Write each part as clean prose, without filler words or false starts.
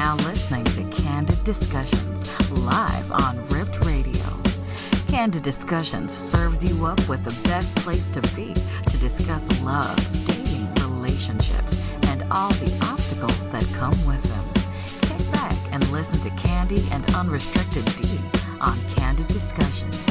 now listening to Candid Discussions, live on Ripped Radio. Candid Discussions serves you up with the best place to be to discuss love, dating, relationships, and all the obstacles that come with them. Kick back and listen to Candy and Unrestricted D on Candid Discussions.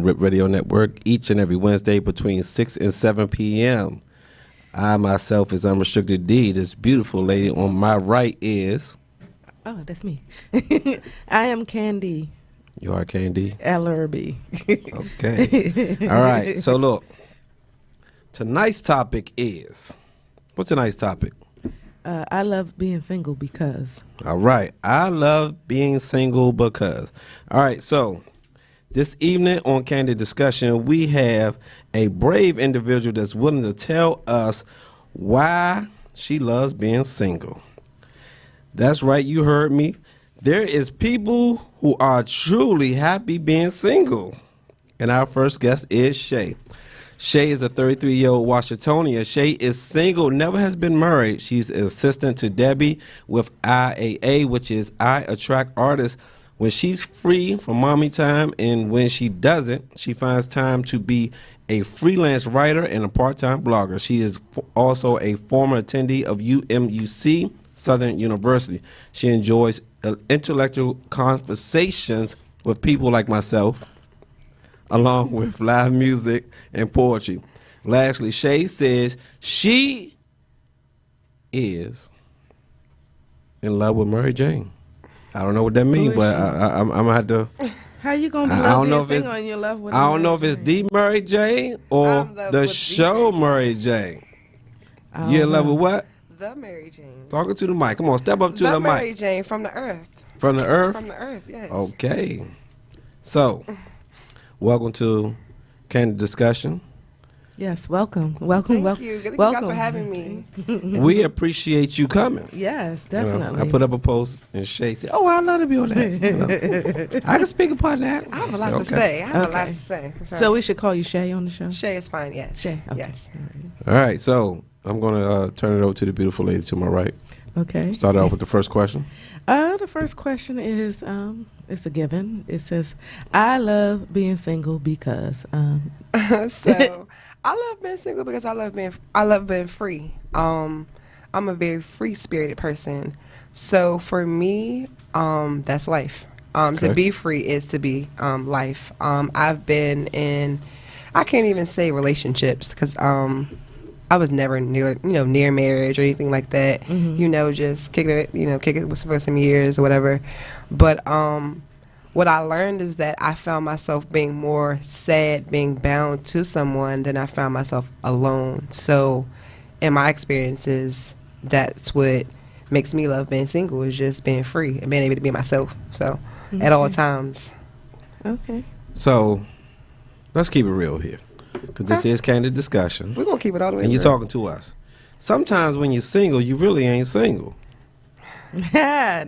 Rip Radio Network each and every Wednesday between 6 and 7 p.m. I myself is Unrestricted D. This beautiful lady on my right is... Oh, that's me. I am Candy. You are Candy? LRB. Okay. All right. So look, tonight's topic is... What's tonight's topic? I love being single because... All right. I love being single because... All right. So... This evening on Candid Discussion, we have a brave individual that's willing to tell us why she loves being single. That's right, you heard me. There is people who are truly happy being single. And our first guest is Shay. Shay is a 33-year-old Washingtonian. Shay is single, never has been married. She's an assistant to Debbie with IAA, which is I Attract Artists. When she's free from mommy time and when she doesn't, she finds time to be a freelance writer and a part-time blogger. She is also a former attendee of UMUC, Southern University. She enjoys intellectual conversations with people like myself, along with live music and poetry. Lastly, Shay says she is in love with Mary Jane. I don't know what that means, but I'm gonna have to. How you gonna be I don't know if single and you love with I don't know if it's the Mary Jane or the show Mary Jane. You in love with what? The Mary Jane. Talking to the mic. Come on, step up to the mic. The Mary Jane from the earth. From the earth? From the earth, yes. Okay. So, welcome to Candid Discussion. Yes, welcome. Welcome. Thank you. Thank you guys for having me. We appreciate you coming. Yes, definitely. I put up a post and Shay said, "Oh, I'd love to be on that." I can speak upon that. I have a lot to say. I have a lot to say. So we should call you Shay on the show? Shay is fine, yes. Shay, okay. Yes. All right, so I'm going to turn it over to the beautiful lady to my right. Okay. Start off with the first question. The first question is, it's a given. It says, I love being single because... So... I love being single because I love being free. I'm a very free-spirited person. So for me, that's life. To be free is to be life. I've been in, I can't even say relationships because I was never near marriage or anything like that. Mm-hmm. Just kick it for some years or whatever. But what I learned is that I found myself being more sad, being bound to someone, than I found myself alone. So in my experiences, that's what makes me love being single, is just being free and being able to be myself. So at all times. Okay. So let's keep it real here, because this is Candid Discussion. We're going to keep it all the way and you're real. talking to us. Sometimes when you're single, you really ain't single. Yeah,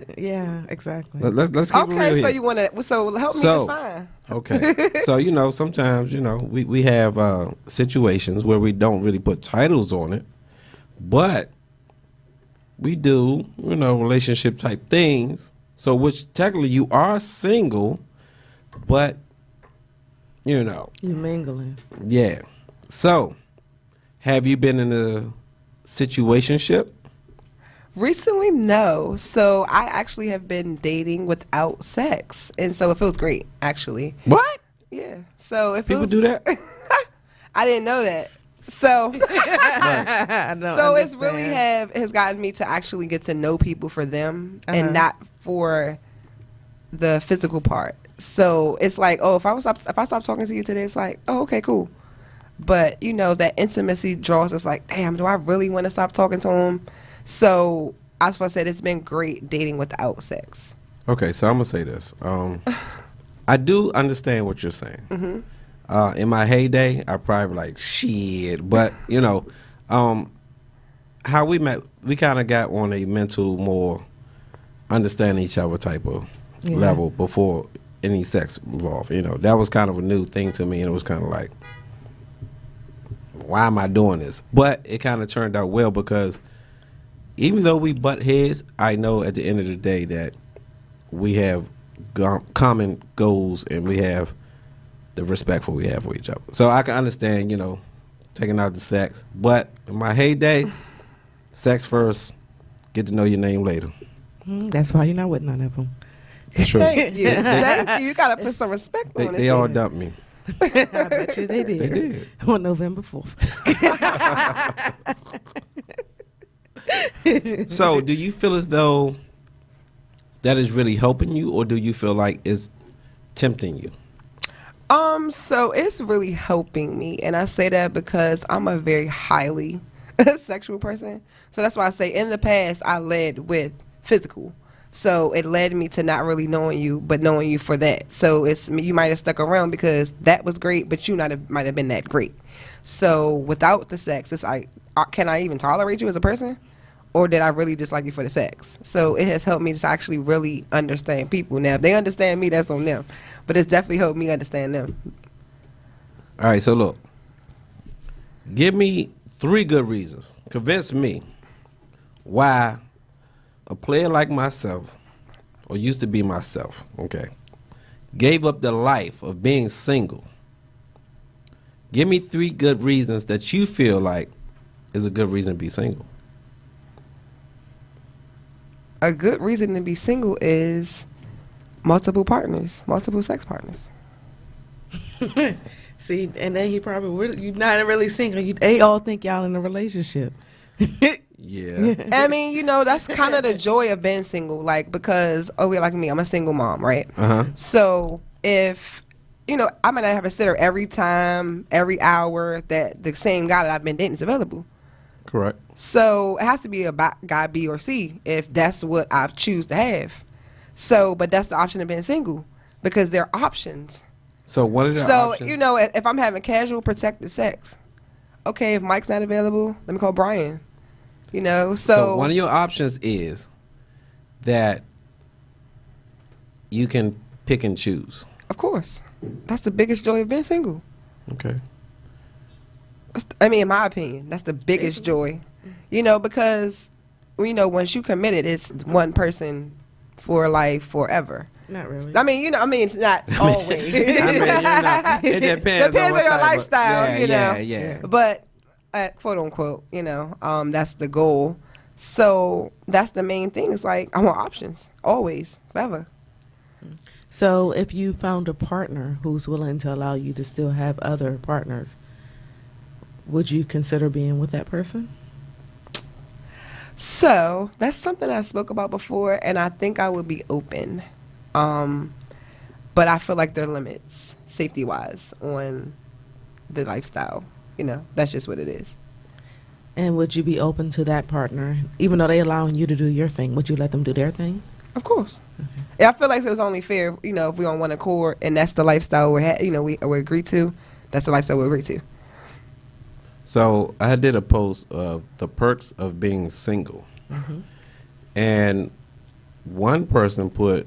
exactly. Let's keep it real here. Okay, so you want to, so help me define. Okay. So, sometimes, we have situations where we don't really put titles on it, but we do, relationship type things. So, which technically you are single, but, You're mingling. Yeah. So, have you been in a situationship? Recently, no. So I actually have been dating without sex, and so it feels great, actually. What? Yeah. So if people do that, I didn't know that. So, so it's understand. really has gotten me to actually get to know people for them and not for the physical part. So it's like, oh, if I stop talking to you today, it's like, oh, okay, cool. But that intimacy draws us like, damn, do I really want to stop talking to him? So that's what I said. It's been great dating without sex. Okay, so I'm gonna say this. I do understand what you're saying. Mm-hmm. In my heyday, I probably like shit, but how we met, we kind of got on a mental more understand each other type of Yeah. level before any sex involved. You know, that was kind of a new thing to me, and it was kind of like, why am I doing this? But it kind of turned out well because even though we butt heads, I know at the end of the day that we have common goals and we have the respect we have for each other. So I can understand, you know, taking out the sex. But in my heyday, sex first, get to know your name later. That's why you're not with none of them. True. Thank you. Thank you. You gotta put some respect on it. They all dumped me. I bet you they did. They did. On November 4th. So do you feel as though that is really helping you, or do you feel like it's tempting you? So it's really helping me, and I say that because I'm a very highly sexual person. So that's why I say in the past I led with physical. So it led me to not really knowing you, but knowing you for that. So you might have stuck around because that was great, but you might have been that great. So without the sex, it's like, can I even tolerate you as a person? Or did I really just like you for the sex? So it has helped me to actually really understand people. Now, if they understand me, that's on them. But it's definitely helped me understand them. All right, so look. Give me 3 good reasons. Convince me why a player like myself, or used to be myself, okay, gave up the life of being single. Give me 3 good reasons that you feel like is a good reason to be single. A good reason to be single is multiple partners, multiple sex partners. See, and then he probably you're not really single. They all think y'all in a relationship. Yeah. I mean, you know, that's kind of the joy of being single, like, because, like me, I'm a single mom, right? Uh-huh. So if, you know, I might not have a sitter every time, every hour that the same guy that I've been dating is available. Correct. So it has to be a guy B or C if that's what I choose to have. So, but that's the option of being single because they're options. So what are the So, options? you know, if I'm having casual protected sex, okay, if Mike's not available, let me call Brian. You know, So one of your options is that you can pick and choose. Of course. That's the biggest joy of being single. Okay. I mean, in my opinion, that's the biggest joy. You know, because, you know, once you committed, it's one person for life forever. Not really. I mean, you know, it's not always. I mean, you're not, it depends Depends what on your type of- lifestyle, you know. Yeah. But, quote unquote, you know, that's the goal. So that's the main thing. It's like, I want options. Always. Forever. So if you found a partner who's willing to allow you to still have other partners, would you consider being with that person? So that's something I spoke about before, and I think I would be open. But I feel like there are limits, safety-wise, on the lifestyle. You know, that's just what it is. And would you be open to that partner, even though they're allowing you to do your thing? Would you let them do their thing? Of course. Yeah, I feel like it was only fair, you know, if we on one accord, and that's the lifestyle we agree to. That's the lifestyle we agree to. So I did a post of the perks of being single, and one person put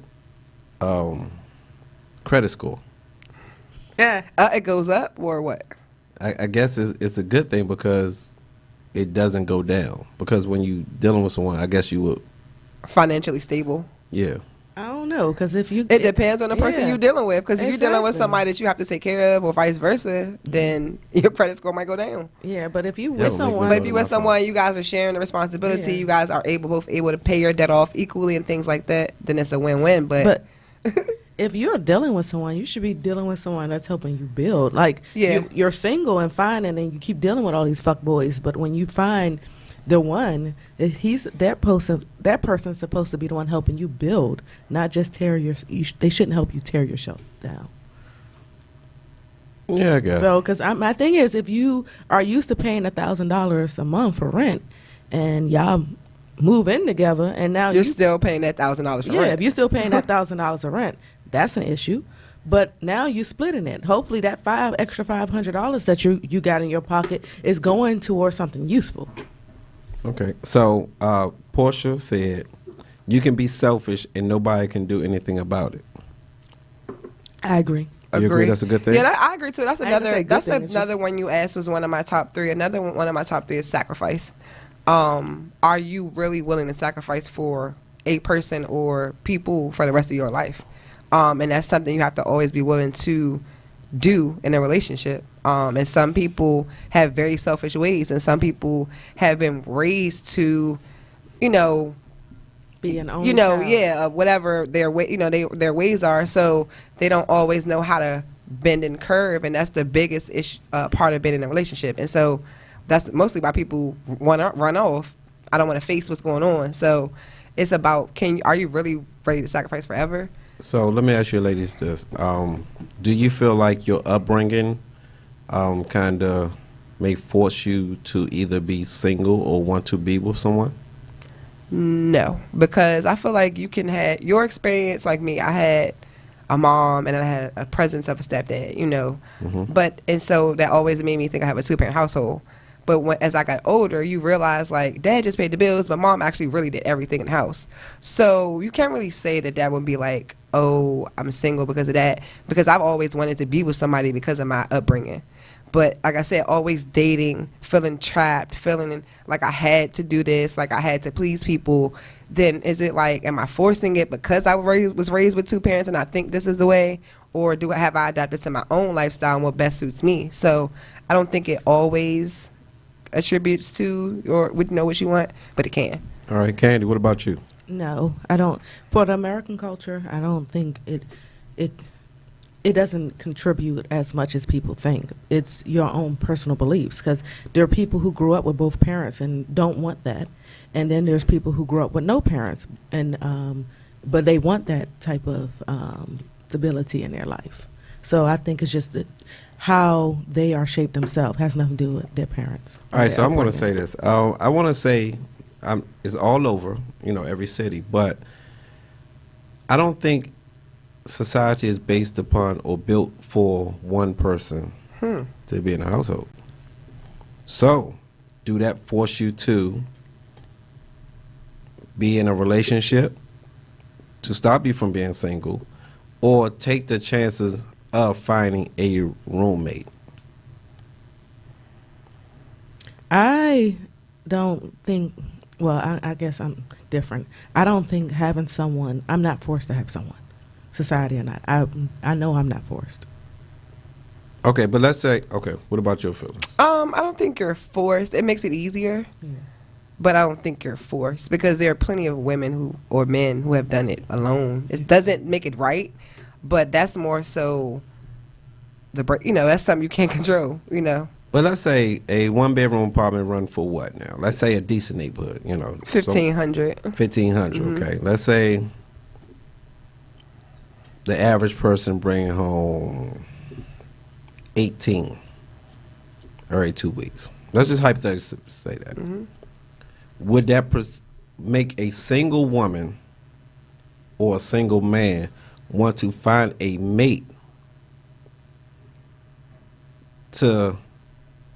credit score. Yeah. It goes up or what? I guess it's a good thing because it doesn't go down. Because when you dealing with someone, I guess you would. Financially stable. Yeah. I don't know, because if you... It depends on the person Yeah. you're dealing with. Because if you're dealing with Exactly. somebody that you have to take care of or vice versa, then your credit score might go down. Yeah, but if you Yeah, with but someone... But if you my with someone, you guys are sharing the responsibility. Yeah. You guys are both able to pay your debt off equally and things like that. Then it's a win-win. But if you're dealing with someone, you should be dealing with someone that's helping you build. Like, Yeah. you're single and fine, and then you keep dealing with all these fuck boys. But when you find the one, that person's supposed to be the one helping you build, not just they shouldn't help you tear yourself down. Yeah, I guess. So, because my thing is, if you are used to paying $1,000 a month for rent, and y'all move in together, and now you're still paying that $1,000 for rent. if you're still paying that $1,000 of rent, that's an issue. But now you splitting it. Hopefully, that extra $500 that you got in your pocket is going towards something useful. Okay. So Portia said You can be selfish and nobody can do anything about it. I agree. You agree that's a good thing? Yeah, I agree too. That's I ain't gonna say another. good That's thing, it's another just- one you asked was one of my top three. Another one of my top three is sacrifice. Are you really willing to sacrifice for a person or people for the rest of your life? And that's something you have to always be willing to do in a relationship. And some people have very selfish ways, and some people have been raised to, you know, Be an only you know, child. yeah, whatever their way, you know, their ways are. So they don't always know how to bend and curve, and that's the biggest part of being in a relationship. And so that's mostly why people want to run off. I don't want to face what's going on. So it's about are you really ready to sacrifice forever? So let me ask you ladies this. Do you feel like your upbringing kind of may force you to either be single or want to be with someone? No, because I feel like you can have your experience like me. I had a mom and I had a presence of a stepdad, you know. And so that always made me think I have a 2-parent household. But as I got older, you realize like dad just paid the bills, but mom actually really did everything in the house. So you can't really say that would be like, oh, I'm single because of that. Because I've always wanted to be with somebody because of my upbringing. But like I said, always dating, feeling trapped, feeling like I had to do this, like I had to please people. Then is it like, am I forcing it because I was raised with 2 parents and I think this is the way? Or have I adapted to my own lifestyle and what best suits me? So I don't think it always attributes to or would know what you want, but it can. All right, Candy, what about you? No, I don't. For the American culture, I don't think it doesn't contribute as much as people think. It's your own personal beliefs, because there are people who grew up with both parents and don't want that, and then there's people who grew up with no parents and but they want that type of stability in their life. So I think it's just that how they are shaped themselves has nothing to do with their parents. All right, or so their I'm going to say upbringing. this. I want to say it's all over, you know, every city, but I don't think society is based upon or built for one person to be in a household. So, do that force you to be in a relationship to stop you from being single, or take the chances of finding a roommate? I don't think, well, I guess I'm different. I don't think having someone, I'm not forced to have someone, society or not. I know I'm not forced. Okay, but let's say, okay, what about your feelings? I don't think you're forced. It makes it easier, but I don't think you're forced because there are plenty of women or men who have done it alone. It doesn't make it right, but that's more so that's something you can't control, you know. But let's say a 1-bedroom apartment run for what now? Let's say a decent neighborhood, you know. $1,500. 1,500, okay. Let's say the average person bringing home 18 every 2 weeks. Let's just hypothetically say that. Would that make a single woman or a single man want to find a mate to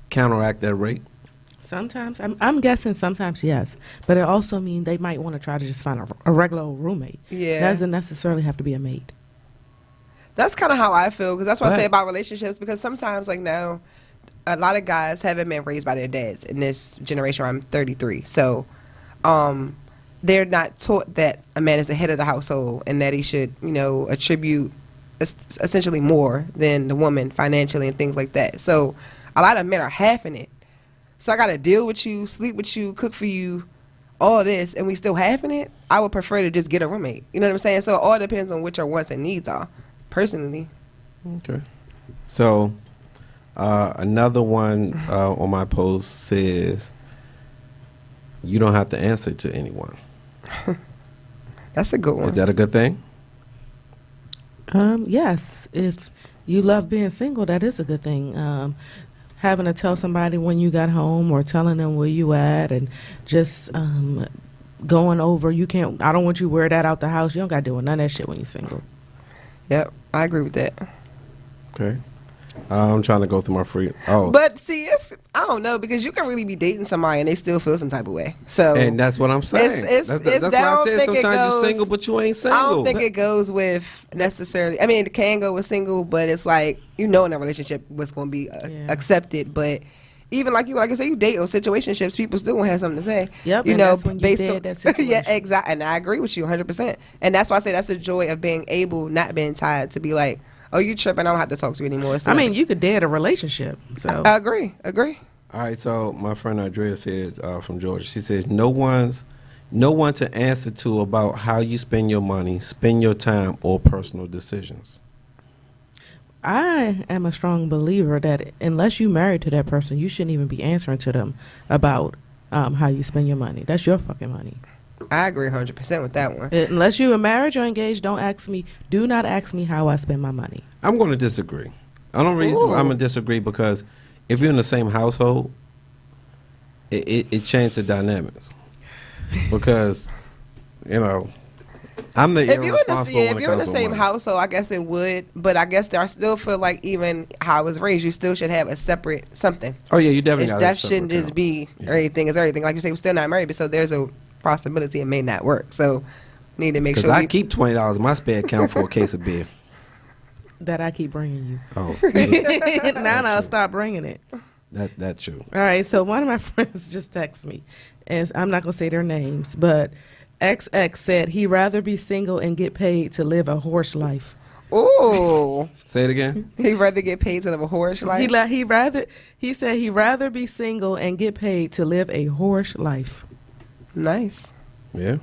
counteract that rate? Sometimes, I'm guessing sometimes yes, but it also means they might want to try to just find a regular old roommate. Yeah. It doesn't necessarily have to be a mate. That's kind of how I feel because that's what I Right. say about relationships because sometimes like now a lot of guys haven't been raised by their dads in this generation where I'm 33. So they're not taught that a man is the head of the household and that he should, you know, attribute essentially more than the woman financially and things like that. So a lot of men are halving it. So I got to deal with you, sleep with you, cook for you, all this, and we still halving it. I would prefer to just get a roommate. You know what I'm saying? So it all depends on what your wants and needs are, personally. Okay. So another one on my post says, you don't have to answer to anyone. That's a good one. Is that a good thing? Yes, if you love being single, that is a good thing. Having to tell somebody when you got home or telling them where you at and just going over, I don't want you to wear that out the house. You don't got to do none of that shit when you're single. Yep, I agree with that. Okay. I'm trying to go through my free. Oh, But see, I don't know, because you can really be dating somebody and they still feel some type of way. So and that's what I'm saying. It's- that's it's- why I I don't said think it sometimes you're goes- single, but you ain't single. I don't think it goes with necessarily. I mean, it can go with single, but it's like in a relationship what's going to be accepted. But even like you say, you date or situationships, people still gonna have something to say. Yep, you and know, that's when you based dead on that situation. yeah, exactly. And I agree with you 100%. And that's why I say that's the joy of being able, not being tied to be like, oh, you tripping? I don't have to talk to you anymore. It's I mean, like- you could dead a relationship. So I agree. All right, so my friend Andrea says from Georgia, she says no one to answer to about how you spend your money, spend your time, or personal decisions. I am a strong believer that unless you married to that person, you shouldn't even be answering to them about how you spend your money. That's your fucking money. I agree 100% with that one. Unless you are married or engaged, do not ask me how I spend my money. I'm going to disagree. I don't really. Ooh. I'm going to disagree because if you're in the same household, it changed the dynamics. Because, I'm the If you're irresponsible when if it you're in the comes to same money. household, I guess it would. But I guess I still feel like even how I was raised, you still should have a separate something. Oh yeah, you definitely got That shouldn't just be Yeah. everything is everything. Like you say, we're still not married, but so there's a possibility it may not work. So need to make Because sure I we keep $20 in my spare account for a case of beer. That I keep bringing you. Oh, now I'll stop bringing it. that's true. All right, so one of my friends just texted me, and I'm not going to say their names, but XX said he'd rather be single and get paid to live a horse life. Ooh, Say it again. he'd rather get paid to live a horse life. He said he'd rather be single and get paid to live a horse life. Nice. Yeah.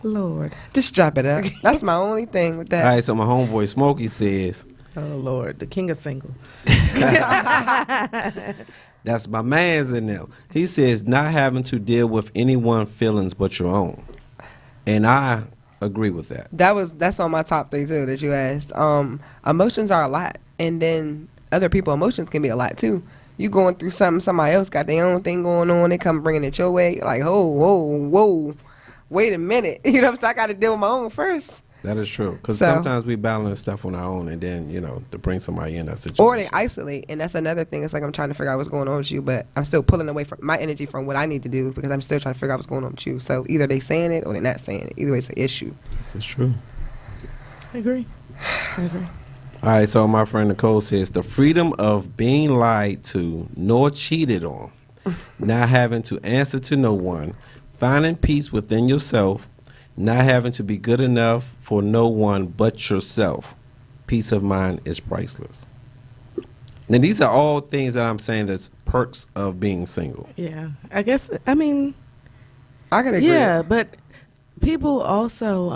Lord. Just drop it up. That's my only thing with that. All right, so my homeboy Smokey says, Oh, Lord. The king of single. that's my man's in there. He says, not having to deal with anyone's feelings but your own. And I agree with that. That's on my top 3 too that you asked. Emotions are a lot, and then other people's emotions can be a lot too. You going through something, somebody else got their own thing going on, they come bringing it your way. Like, oh, whoa, wait a minute. You know what I'm saying? I got to deal with my own first. That is true. Because So- sometimes we balance stuff on our own and then, to bring somebody in that situation. Or they isolate, and that's another thing. It's like I'm trying to figure out what's going on with you, but I'm still pulling away from my energy from what I need to do because I'm still trying to figure out what's going on with you. So either they saying it or they're not saying it. Either way, it's an issue. This is true. I agree. All right, so my friend Nicole says, the freedom of being lied to nor cheated on, not having to answer to no one, finding peace within yourself, not having to be good enough for no one but yourself. Peace of mind is priceless. Now, these are all things that I'm saying that's perks of being single. Yeah. I guess, I mean, I could agree. yeah, but people also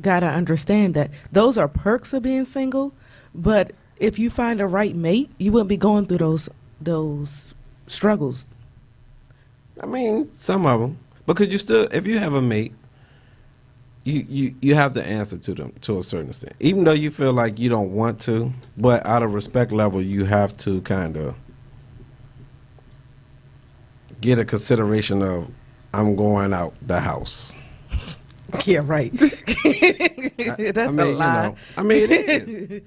got to understand that those are perks of being single. But if you find a right mate, you wouldn't be going through those struggles. I mean, some of them. Because you still, if you have a mate, you have to answer to them to a certain extent. Even though you feel like you don't want to, but out of respect level, you have to kind of get a consideration of, I'm going out the house. Yeah, right. That's I mean, a lie. I mean, it is.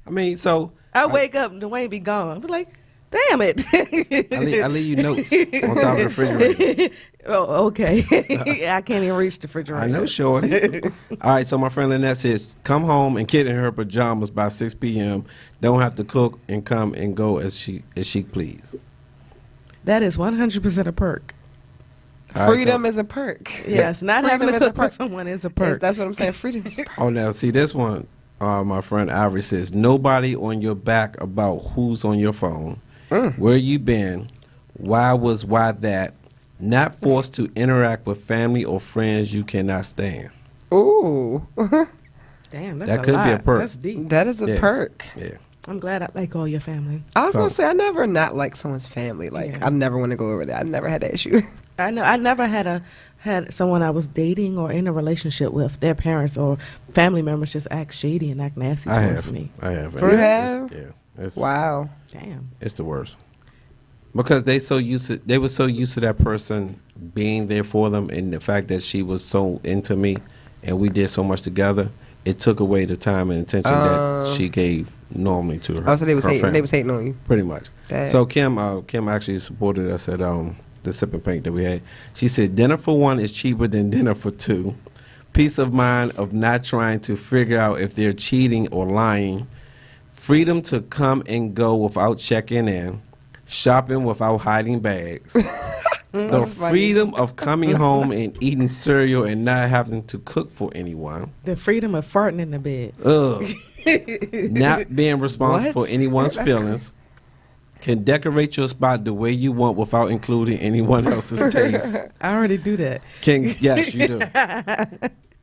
I mean, so I wake up and Dwayne be gone. I be like, damn it. I leave you notes on top of the refrigerator. Oh, okay. I can't even reach the refrigerator. I know, shorty. All right, so my friend Lynette says, come home and get in her pajamas by 6 p.m. Don't have to cook and come and go as she please. That is 100% a perk. All right, Freedom so- is a perk. Yes, not Freedom having to is a cook for perk. someone is a Yes, perk. that's what I'm saying. Freedom is a perk. Oh, now see this one. My friend Ivory says, nobody on your back about who's on your phone, where you been, why that, not forced to interact with family or friends you cannot stand. Ooh, Damn, that's That a could be a lot. perk. That's deep. that is a Yeah. perk. Yeah. I'm glad I like all your family. I was So- gonna say I never not like someone's family. Like Yeah. I never want to go over that. I never had that issue. I know I never had someone I was dating or in a relationship with, their parents or family members just act shady and act nasty I towards have. me. I have. You have? Yeah. It's, Wow. Damn. It's the worst. Because they were so used to that person being there for them, and the fact that she was so into me and we did so much together, it took away the time and attention that she gave normally to her. Oh, so they was her hating. family. They was hating on you. Pretty much. Dang. So Kim actually supported us at the sip and paint that we had. She said dinner for one is cheaper than dinner for two. Peace of mind of not trying to figure out if they're cheating or lying. Freedom to come and go without checking in. Shopping without hiding bags. The That's funny. freedom of coming home and eating cereal and not having to cook for anyone. The freedom of farting in the bed. Ugh. Not being responsible What? for anyone's That's feelings. Can decorate your spot the way you want without including anyone else's taste. I already do that. Yes, you do.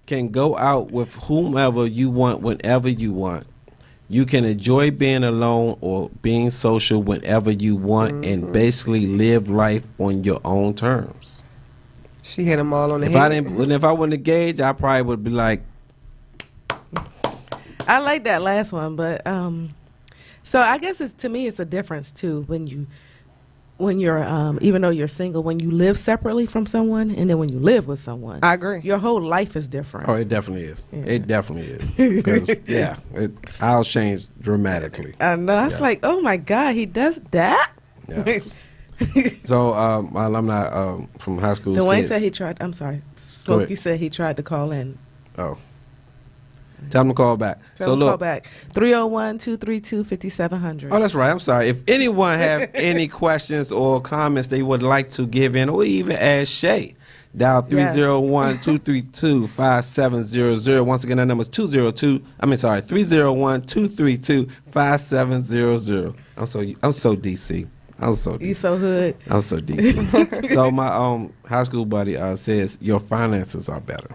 Can go out with whomever you want whenever you want. You can enjoy being alone or being social whenever you want and basically live life on your own terms. She hit them all on the If head. if I wasn't engaged, I probably would be like, I like that last one, but so I guess to me it's a difference too when you're even though you're single, when you live separately from someone and then when you live with someone. I agree. Your whole life is different. oh, it definitely is. Yeah. It definitely is. Because, I'll change dramatically. I know. I was Yes. like, oh my God, he does that? Yes. So, my alumni from high school Dwayne said he tried. I'm sorry. Go ahead. Smokey said he tried to call in. Oh. Tell them to call back. Tell him to call back. 301-232-5700. Oh, that's right. I'm sorry. If anyone have any questions or comments they would like to give in or even ask Shay, dial Yes. 301-232-5700. Once again, that number is 301-232-5700. I'm so DC. I'm so You DC. so hood. I'm so DC. So my high school buddy says your finances are better.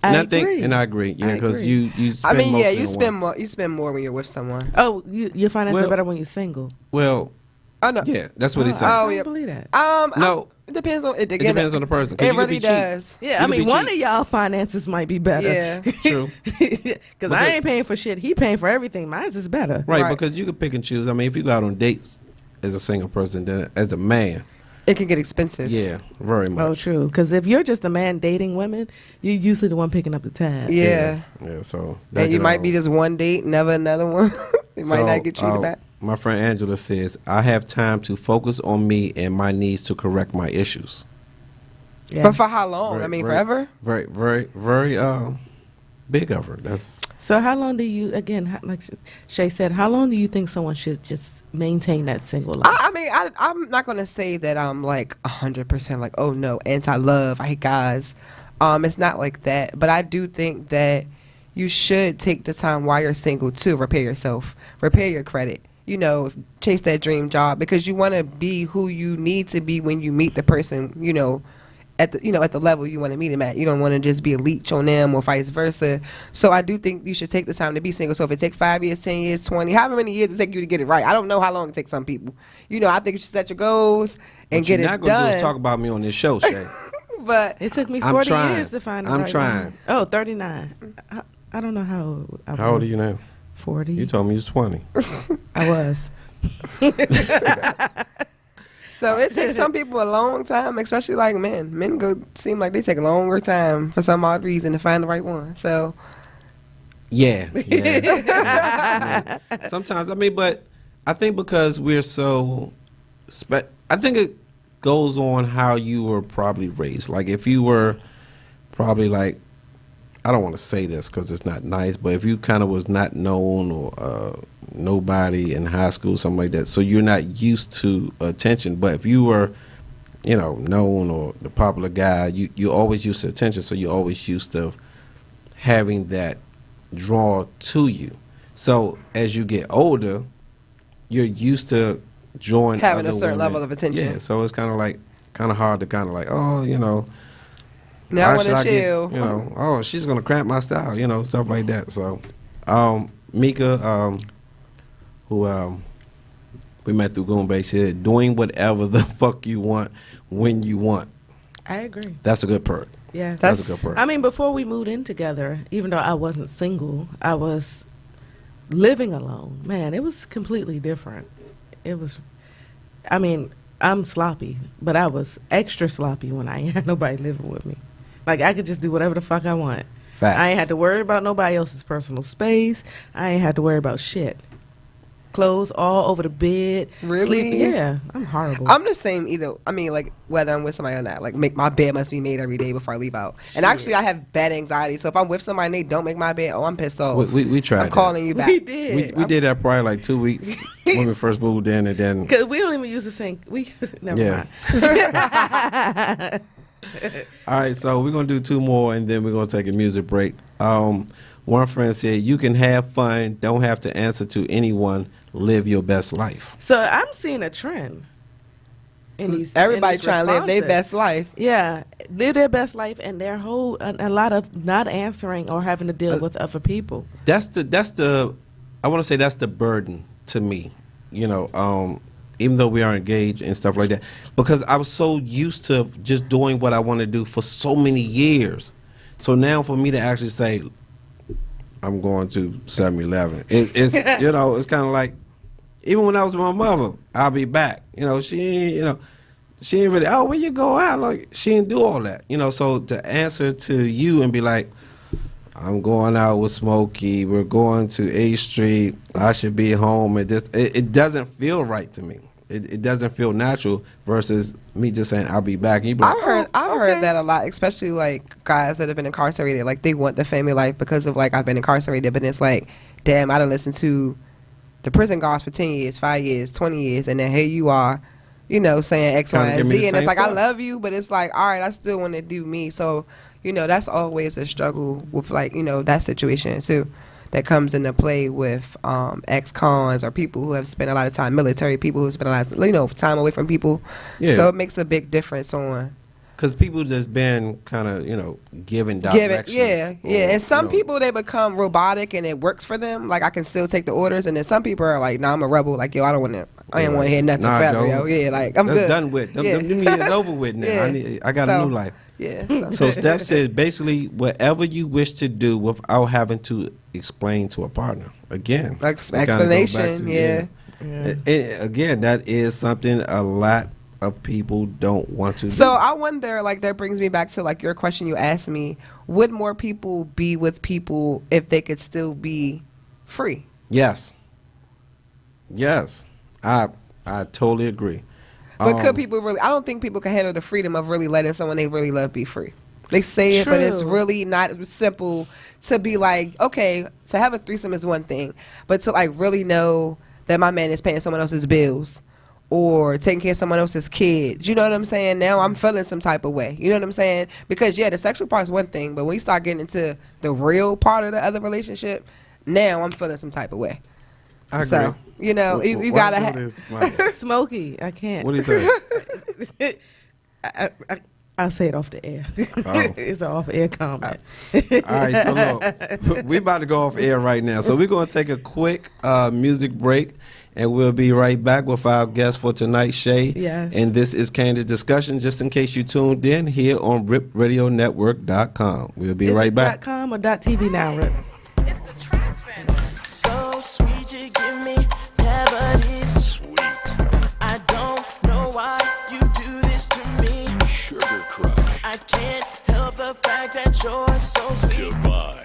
And I agree. I agree. Yeah, I because agree. you I spend mean, yeah, mostly you on spend one. more. You spend more when you're with someone. Oh, your finances Well- are better when you're single. Well, Oh no. yeah, that's what he said. I Oh, don't yeah. believe that. No. It depends on it. It depends on the person. 'cause It you could be really cheap. does. Yeah, You I could mean, be one cheap. of y'all finances might be better. Yeah. True. Because I ain't paying for shit. He paying for everything. Mine's is better. Right, Right. because you can pick and choose. I mean, if you go out on dates as a single person, then as a man, It can get expensive. yeah, very Oh, much. true. Because if you're just a man dating women, you're usually the one picking up the tab. Yeah. Yeah, so. that And you could might all- be just one date, never another one. It might So, not get treated back. My friend Angela says, I have time to focus on me and my needs to correct my issues. Yeah. But for how long? Very- I mean, very- forever? Very, very, very big of her. That's So how long do you, again, like Shay said, how long do you think someone should just maintain that single life? I mean, I'm not going to say that I'm like 100% like, oh no, anti-love, I hate guys. It's not like that. But I do think that you should take the time while you're single to repair yourself, repair your credit. You know, chase that dream job because you want to be who you need to be when you meet the person, at the level you want to meet him at. You don't want to just be a leech on them or vice versa. So I do think you should take the time to be single. So if it takes 5 years, 10 years, 20, however many years it take you to get it right. I don't know how long it takes some people. I think you should set your goals and what get you're it not gonna do is done. talk about me on this show, Shay. But It took me I'm 40 trying. years to find the I'm right trying. one. Oh, 39. I don't know how old I was. How old are you now? 40. You told me you was 20. I was. so it takes some people a long time, especially like men. Men seem like they take a longer time for some odd reason to find the right one. So Yeah. Yeah. Sometimes, but I think because we're so, I think it goes on how you were probably raised. Like if you were probably like, I don't want to say this because it's not nice, but if you kind of was not known or nobody in high school, something like that, so you're not used to attention. But if you were, known or the popular guy, you always used to attention, so you're always used to having that draw to you. So as you get older, you're used to drawing having a other certain women. level of attention. Yeah, so it's kind of hard to Now I why want should to I get, chill. oh, she's gonna cramp my style, stuff like that. So, Mika, who we met through Goon Bay, said, doing whatever the fuck you want when you want. I agree. That's a good perk. Yeah. That's a good perk. I mean, before we moved in together, even though I wasn't single, I was living alone. Man, it was completely different. It was, I mean, I'm sloppy, but I was extra sloppy when I ain't had nobody living with me. Like, I could just do whatever the fuck I want. Facts. I ain't had to worry about nobody else's personal space. I ain't had to worry about shit. clothes all over the bed. Really? Sleep. Yeah, I'm horrible. I'm the same either. I mean, like, whether I'm with somebody or not. Like, my bed must be made every day before I leave out. And actually, I have bed anxiety. So if I'm with somebody and they don't make my bed, I'm pissed off. We tried. I'm calling you back. We did. We did that probably like 2 weeks when we first moved in, and then Because we don't even use the sink. We never Yeah. mind. all right. So we're gonna do 2 more, and then we're gonna take a music break. One friend said, "You can have fun, don't have to answer to anyone. Live your best life." So I'm seeing a trend. In these, Everybody in these trying to live their responses. best life. Yeah, live their best life, and their whole a lot of not answering or having to deal with other people. That's the I want to say that's the burden to me, you know, even though we are engaged and stuff like that, because I was so used to just doing what I want to do for so many years. So now for me to actually say I'm going to 7-Eleven, it's you know, it's kind of like, even when I was with my mother, I'll be back. You know, she ain't really, oh, where you going? I like, she didn't do all that. You know, so to answer to you and be like, I'm going out with Smokey, we're going to A Street, I should be home at this, it doesn't feel right to me. It doesn't feel natural versus me just saying I'll be back. And you be like, I've heard that a lot, especially like guys that have been incarcerated. Like they want the family life because of like I've been incarcerated, but it's like, damn, I done listened to the prison guards for 10 years, 5 years, 20 years, and then here you are, you know, saying X, Kinda Y, give and me the Z, and it's same like I stuff. love you, but it's like, all right, I still want to do me. So, you know, that's always a struggle with like, you know, that situation too. That comes into play with ex-cons or people who have spent a lot of time, military people who spend a lot of, you know, time away from people. Yeah. So it makes a big difference on because people just been kind of, you know, given directions. Yeah. And some you know, people, they become robotic and it works for them. Like I can still take the orders, and then some people are like, nah, I'm a rebel. Like, yo, I don't want to. I ain't want to hear nothing Nah, forever, Joe. yo. Yeah, like I'm that's good. done with. Them, Yeah. them years over with now. Yeah. I got So- a new life. Yeah. So Steph says basically whatever you wish to do without having to explain to a partner. Again, Like we kinda go back explanation, to- yeah. Again, that is something a lot of people don't want to do. So I wonder, like, that brings me back to like your question you asked me: would more people be with people if they could still be free? Yes, I totally agree. But could people really? I don't think people can handle the freedom of really letting someone they really love be free. They say it, but it's True. really not simple to be like, okay, to have a threesome is one thing, but to like really know that my man is paying someone else's bills or taking care of someone else's kids. You know what I'm saying? Now I'm feeling some type of way. You know what I'm saying? Because yeah, the sexual part is one thing, but when you start getting into the real part of the other relationship, now I'm feeling some type of way. I agree. So, you know, you Why gotta do have. this? Smokey, I can't. What do you say? I'll say it off the air. Oh. It's an off-air comment. All right, so look, we about to go off air right now. So we're going to take a quick music break, and we'll be right back with our guest for tonight, Shay. Yes. And this is Candid Discussion, just in case you tuned in here on RipRadioNetwork.com. We'll be Is right it back. .com or .tv now, Rip? It's the trapping. So sweet, you give me cavities. Sweet. I don't know why you do this to me. Sugar Crush. I can't help the fact that you're so sweet. Divine.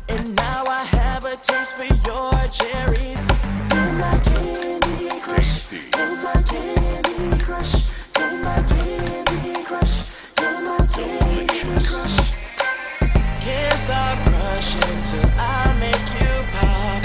And now I have a taste for your cherries. You're my candy crush. Tasty. You're my candy crush. You're my candy crush. You're my candy crush. Can't stop crushing till I make you pop.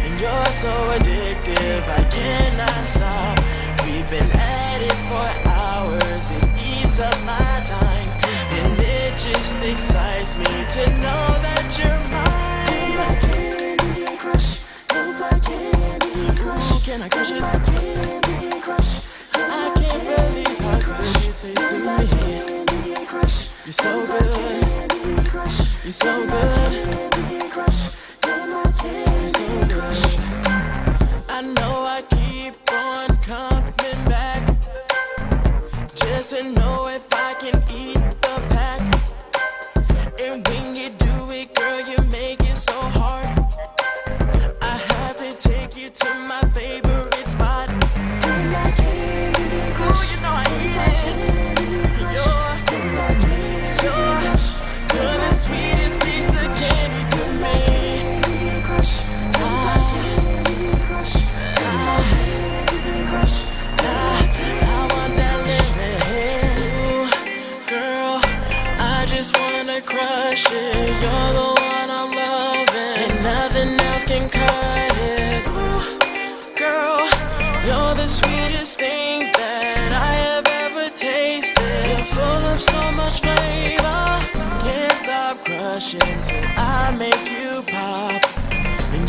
And you're so addictive, I cannot stop. We've been at it for hours, it eats up my time. And it just excites me to know that you're mine. You're my candy crush, you're my candy crush. Ooh, can I crush it? You're my candy crush. I can't believe how good you taste to me. You're so good. You're so good. You're so good. I know I keep on coming back just to know if I can eat the pack. And when you do it, girl, you make it so hard. I have to take you to my favorite spot. You're my candy crush. Ooh, you know I eat it. You're the sweetest piece of candy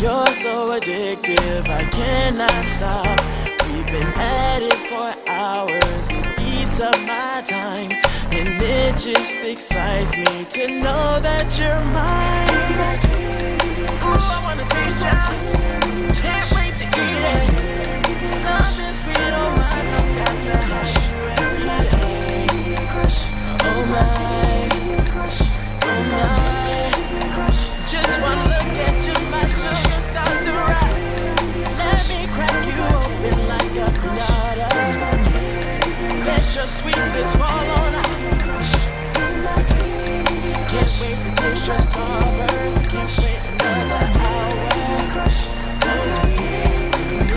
You're so addictive, I cannot stop. We've been at it for hours, it eats up my time. And it just excites me to know that you're mine. Ooh, I wanna taste ya, can't wait to eat it. Something sweet on my tongue, got to have you every day. Oh my, oh my. Just one look at you, my sugar starts to rise. Let me crack you open like a pinata. Let your sweetness fall on out. Can't wait to taste your starburst. Can't wait another hour. So sweet to me.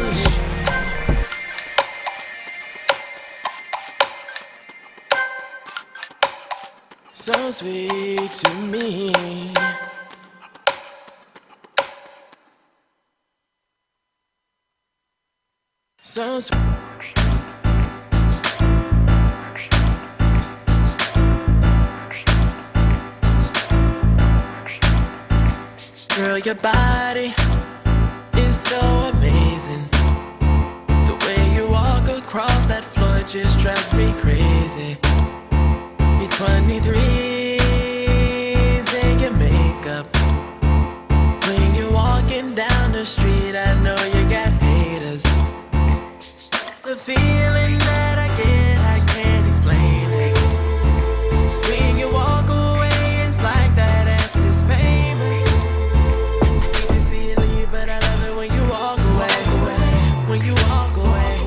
So sweet to me. So sweet. Girl, your body is so amazing. The way you walk across that floor just drives me crazy. You're 23, and your makeup. When you're walking down the street, I know you got haters. The feeling that I get, I can't explain it. When you walk away, it's like that ass is famous. Hate to see you leave, but I love it when you walk away. When you walk away.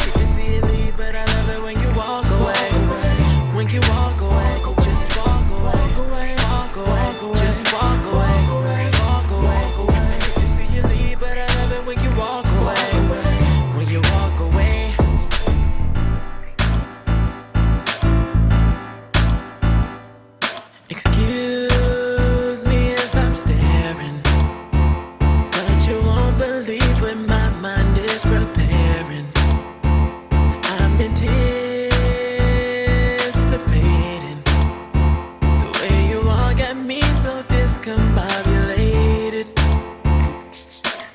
Hate to see you leave, but I love it when you walk away. When you walk away, just walk away. Walk away, just walk away. Walk away. Hate to see you leave, but I love it when you walk away. When you walk away. Excuse me if I'm staring, but you won't believe what my mind is preparing. I'm anticipating the way you all got me so discombobulated.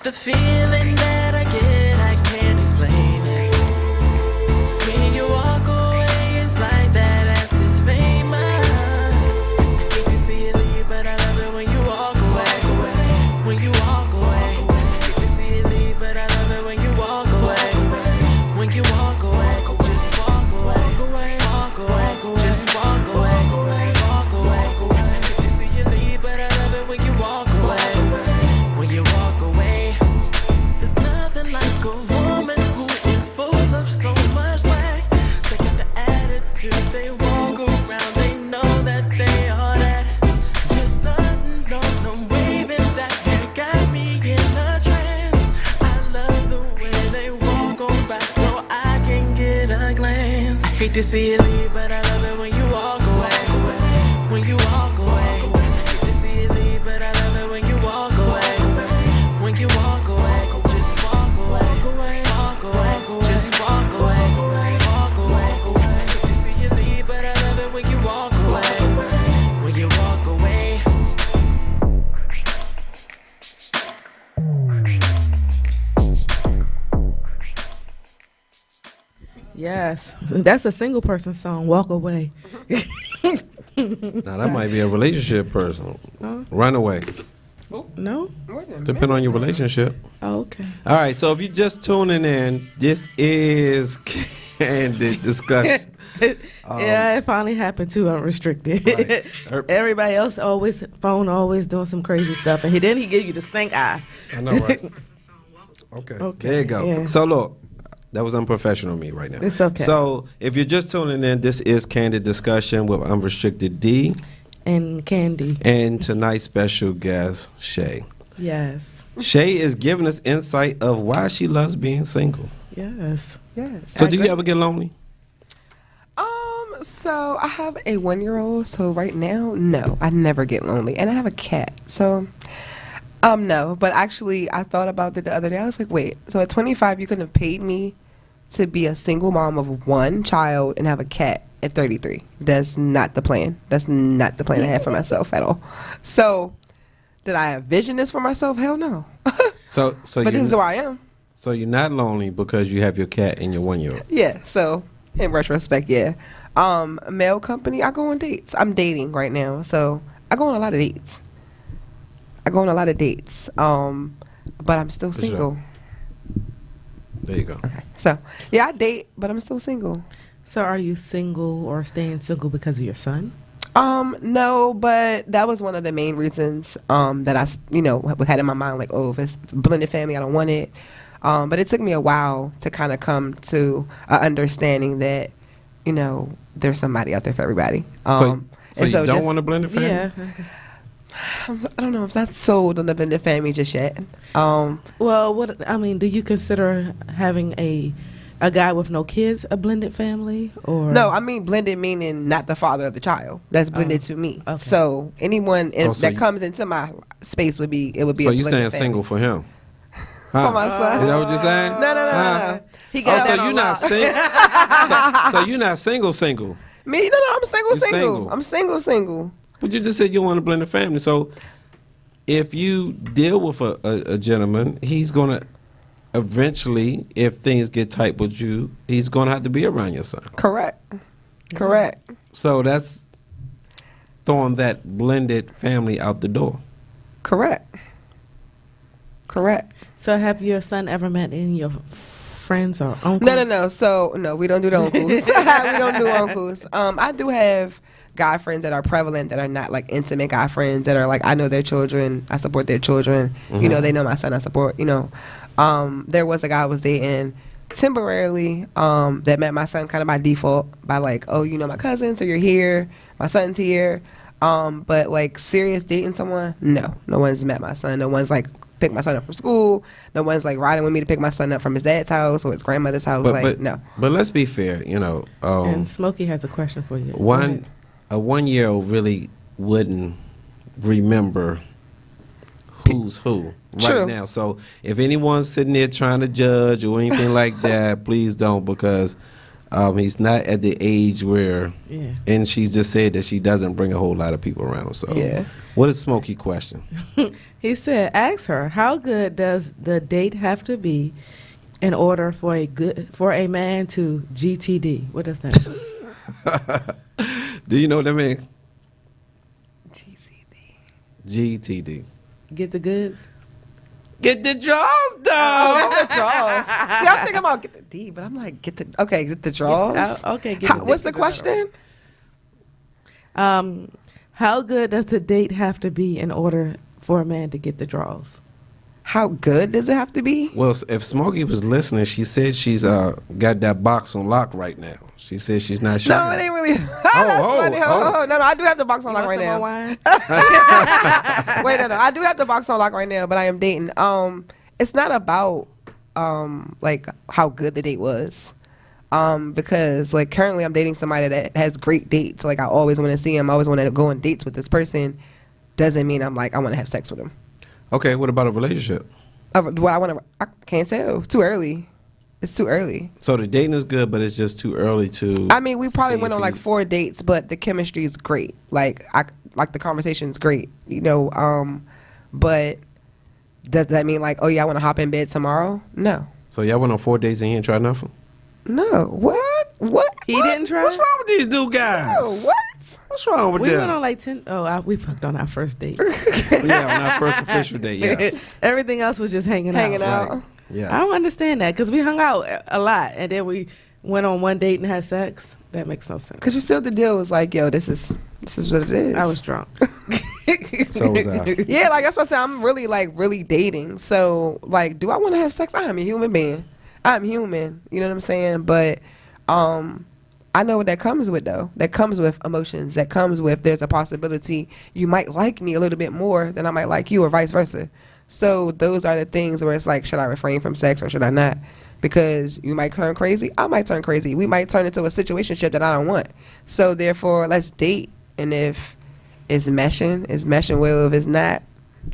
The feeling that I get, I can't explain it. When you walk away, it's like that ass is famous. Hate to see you leave, but I love it when you walk away. When you walk away. Hate to see you leave, but I love it when you walk away. When you walk away, just walk away. Walk away, just walk away. Walk away. Hate to see you leave, but I love it when you walk away. When you walk away. There's nothing like a woman who is full of so much swag. They got the attitude, they walk around, they know that they are that. Just nothing on them waving that hair got me in a trance. I love the way they walk on by so I can get a glance. Hate to see you leave, but I love it when you walk away. When you walk away. Hate to see you leave, but I love it when you walk away. When you walk away, just walk away. Walk away, just walk away. Walk away. Hate to see you leave, but I love it when you walk away. When you walk away. Yes, that's a single person song. Walk away. Now that might be a relationship person. Run away. No. Depend on your relationship. Oh, okay. All right. So if you're just tuning in, this is Candid Discussion. Yeah, it finally happened too. Unrestricted. Right. Everybody else always doing some crazy stuff, and then he give you the stink eye. I know, right? Okay. There you go. Yeah. So look, that was unprofessional of me right now. It's okay. So if you're just tuning in, this is Candid Discussion with Unrestricted D And Candy. and tonight's special guest, Shay. Yes. Shay is giving us insight of why she loves being single. Yes. Yes. So do you ever get lonely? So I have a 1-year-old. So right now, no, I never get lonely, and I have a cat. So, no. But actually, I thought about it the other day. I was like, wait. So at 25, you couldn't have paid me to be a single mom of one child and have a cat at 33. That's not the plan. That's not the plan I had for myself at all. So, did I envision this for myself? Hell no. So But this is who I am. So you're not lonely because you have your cat and your 1-year-old. Yeah. So in retrospect, yeah. Mail company, I go on dates. I'm dating right now, so I go on a lot of dates. But I'm still For single. sure. There you go. Okay. So yeah, I date, but I'm still single. So are you single or staying single because of your son? No, but that was one of the main reasons that I, had in my mind, like, oh, if it's blended family, I don't want it. But it took me a while to kind of come to an understanding that, there's somebody out there for everybody. So you don't want to blend the family? Yeah. I don't know. I'm not sold on the blended family just yet. Well, do you consider having a guy with no kids a blended family, or No, I mean blended meaning not the father of the child. That's blended to me. Okay. So anyone that comes into my space would be a So blended you staying family. single for him? For my son. Is that what you're saying? No. he got that so on you're not lock. single. so you're not single. Me? No, I'm single. You're single. I'm single. But you just said you want to blend the family. So if you deal with a gentleman, he's gonna eventually, if things get tight with you, he's gonna have to be around your son. Correct. So that's throwing that blended family out the door. Correct. So have your son ever met any of your friends or uncles? No. So no, we don't do the uncles. We don't do uncles. I do have guy friends that are prevalent that are not like intimate guy friends that are like I know their children, I support their children. Mm-hmm. They know my son, I support. There was a guy I was dating temporarily that met my son kind of by default by like, oh, my cousin, so you're here, my son's here. But like serious dating someone, no one's met my son. No one's like picked my son up from school. No one's like riding with me to pick my son up from his dad's house or his grandmother's house. No. But let's be fair, And Smokey has a question for you. A 1-year-old really wouldn't remember who's who True. now. So if anyone's sitting there trying to judge or anything like that, please don't, because he's not at the age where. Yeah. And she's just said that she doesn't bring a whole lot of people around. So Yeah. What is Smokey question? He said, ask her, how good does the date have to be in order for a man to GTD? What does that mean? Do you know what that means? GCD. GTD. Get the goods? Get the draws Oh, done. get the draws. See, I'm thinking about get the D, but I'm like, get the draws. Okay. What's the question? How good does the date have to be in order for a man to get the draws? How good does it have to be? Well, if Smokey was listening, she said she's got that box on lock right now. She said she's not sure. No, it ain't really. That's funny. No, I do have the box on lock right now. Wine? Wait, no, I do have the box on lock right now, but I am dating. It's not about like how good the date was, because like currently I'm dating somebody that has great dates. Like I always want to see him. I always want to go on dates with this person. Doesn't mean I'm like I want to have sex with him. Okay, what about a relationship? I can't tell. It's too early. It's too early. So the dating is good, but it's just too early to. I mean, we probably see went if on like he's- 4 dates, but the chemistry is great. Like the conversation's great, but does that mean like, oh yeah, I want to hop in bed tomorrow? No. So y'all went on 4 dates and he ain't tried nothing? No. What? He What? didn't try? What's wrong with these new guys? No, what? What's wrong with We them? went on like 10. We fucked on our first date. Yeah, on our first official date, yes. Everything else was just hanging Hanging out. out. Right. Yes. I don't understand that because we hung out a lot and then we went on one date and had sex. That makes no sense. Because you still the deal was like, yo, this is what it is. I was drunk. So was I. Yeah, like that's what I said. I'm really dating. So like, do I want to have sex? I am a human being. I'm human. You know what I'm saying? But I know what that comes with though. That comes with emotions. That comes with there's a possibility you might like me a little bit more than I might like you, or vice versa. So those are the things where it's like, should I refrain from sex or should I not? Because you might turn crazy. I might turn crazy. We might turn into a situationship that I don't want. So therefore, let's date. And if it's meshing well. If it's not,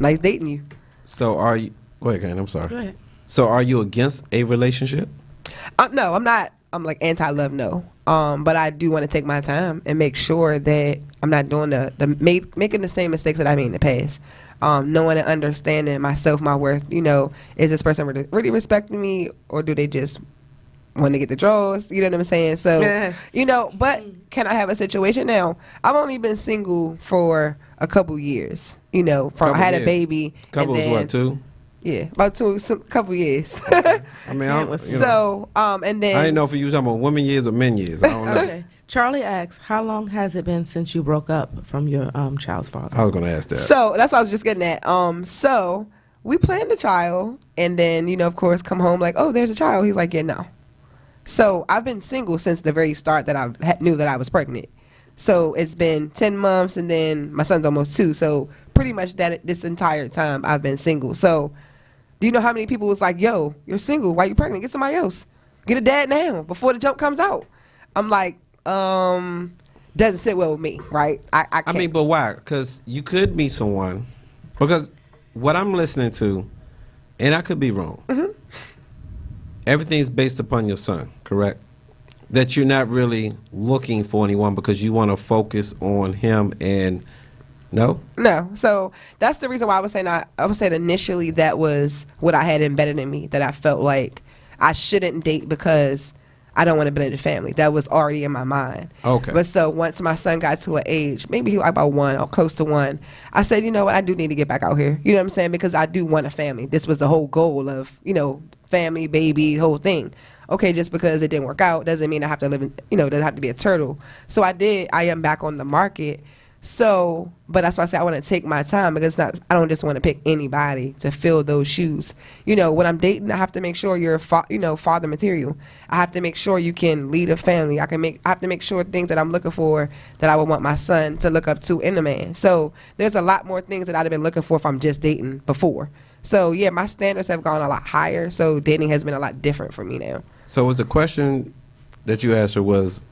nice dating you. So are you. Go ahead, Kane. I'm sorry. Go ahead. So are you against a relationship? No, I'm not. I'm like anti-love, no. But I do want to take my time and make sure that I'm not doing making the same mistakes that I made in the past. knowing and understanding myself, my worth. You know, is this person really respecting me, or do they just want to get the draws? You know what I'm saying? So, you know, but can I have a situation now? I've only been single for a couple years. You know, from I had a baby. Couple and is what, 2? Yeah, about couple years. Okay. I mean, and then I didn't know if you was talking about women years or men years. I don't know. Okay. Charlie asks, how long has it been since you broke up from your child's father? I was going to ask that. So that's what I was just getting at. So we planned the child, and then, you know, of course, come home like, oh, there's a child. He's like, yeah, no. So I've been single since the very start that I knew that I was pregnant. So it's been 10 months, and then my son's almost 2. So pretty much this entire time I've been single. So do you know how many people was like, yo, you're single. Why you pregnant? Get somebody else. Get a dad now before the jump comes out. I'm like, doesn't sit well with me, right? I can't. I mean, but why? Because you could meet someone. Because what I'm listening to, and I could be wrong, everything's based upon your son, correct? That you're not really looking for anyone because you want to focus on him and no? No. So that's the reason why I was saying initially that was what I had embedded in me, that I felt like I shouldn't date because I don't want to build a family. That was already in my mind. Okay. But so once my son got to an age, maybe he was about 1 or close to 1, I said, you know what, I do need to get back out here. You know what I'm saying? Because I do want a family. This was the whole goal of, you know, family, baby, whole thing. Okay, just because it didn't work out doesn't mean I have to live in, you know, doesn't have to be a turtle. So I am back on the market. So, but that's why I say I want to take my time, because I don't just want to pick anybody to fill those shoes. You know, when I'm dating, I have to make sure you're, father material. I have to make sure you can lead a family. I have to make sure things that I'm looking for that I would want my son to look up to in a man. So there's a lot more things that I'd have been looking for if I'm just dating before. So yeah, my standards have gone a lot higher. So dating has been a lot different for me now. So was the question that you asked her was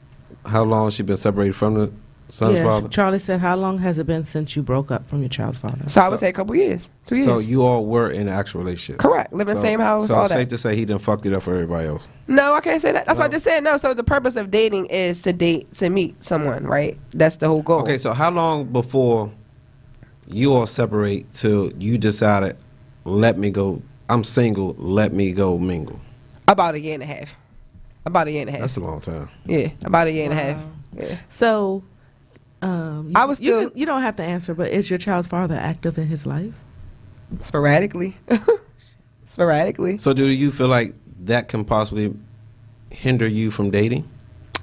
how long she been separated from the son's father? Charlie said, how long has it been since you broke up from your child's father? So I would say a couple years, 2 years. So you all were in an actual relationship? Correct. Live in the same house, so all it's that. safe to say he done fucked it up for everybody else? No, I can't say that. That's No. what I just said. No, so the purpose of dating is to meet someone, right? That's the whole goal. Okay, so how long before you all separate till you decided, let me go, I'm single, let me go mingle? About 1.5 years. About 1.5 years. That's a long time. Yeah, about 1.5 years. Yeah. So, I was still you don't have to answer, but is your child's father active in his life? sporadically. Sporadically. So do you feel like that can possibly hinder you from dating?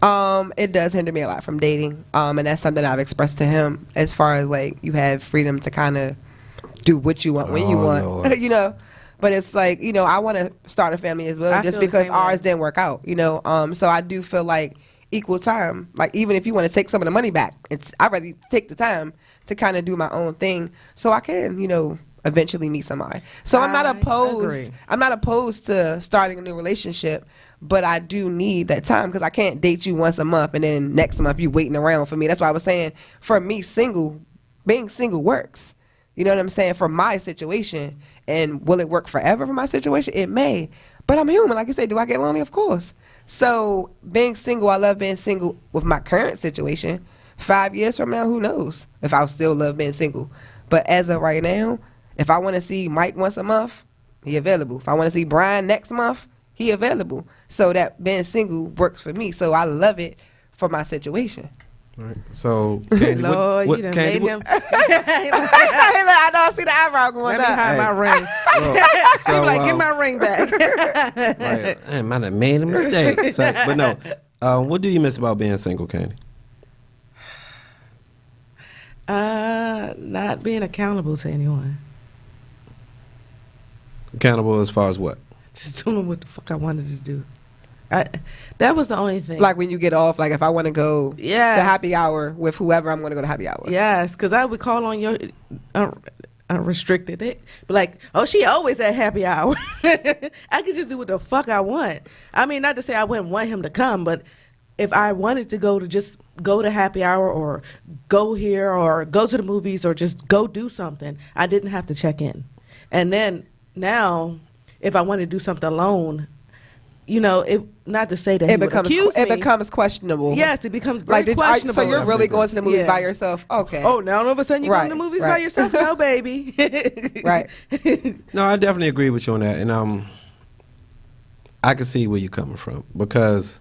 It does hinder me a lot from dating. And that's something I've expressed to him, as far as like you have freedom to kind of do what you want when you want. Lord. You know. But it's like, you know, I want to start a family as well, I just feel the because same ours way. didn't work out, you know. So I do feel like equal time. Like, even if you want to take some of the money back, I'd rather take the time to kind of do my own thing so I can, you know, eventually meet somebody. So I'm not I opposed. agree. I'm not opposed to starting a new relationship, but I do need that time, because I can't date you once a month and then next month you waiting around for me. That's why I was saying, for me, being single works. You know what I'm saying? For my situation. And will it work forever for my situation? It may. But I'm human. Like you said, do I get lonely? Of course. So being single, I love being single with my current situation. 5 years from now, who knows if I'll still love being single. But as of right now, if I want to see Mike once a month, he available. If I want to see Brian next month, he available. So that being single works for me. So I love it for my situation. Right. So, Candy, Lord, you done Candy, made him. I know, I see the eyebrow going Let me up. hide my ring. Well, so, He like, give my ring back. right, I might have made a mistake. So, but no, what do you miss about being single, Candy? Not being accountable to anyone. Accountable as far as what? Just doing what the fuck I wanted to do. That was the only thing. Like when you get off, like if I want to go Yes. to happy hour with whoever, I'm going to go to happy hour. Yes, because I would call on your unrestricted. But like, oh, she always at happy hour. I could just do what the fuck I want. I mean, not to say I wouldn't want him to come, but if I wanted to just go to happy hour or go here or go to the movies or just go do something, I didn't have to check in. And then now, if I want to do something alone, you know, it. Not to say that he would accuse me. It becomes questionable. Yes, it becomes very like, questionable. so you're really going to the movies Yeah. by yourself? Okay. Oh, now all of a sudden you're going Right, to the movies right. by yourself? No, baby. Right. No, I definitely agree with you on that, and I can see where you're coming from because,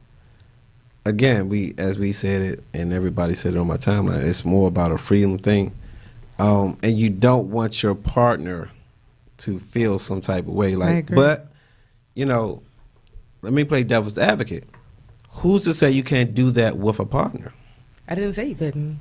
again, as we said it, and everybody said it on my timeline, it's more about a freedom thing, and you don't want your partner to feel some type of way, like. agree. But, you know, let me play devil's advocate. Who's to say you can't do that with a partner? I didn't say you couldn't.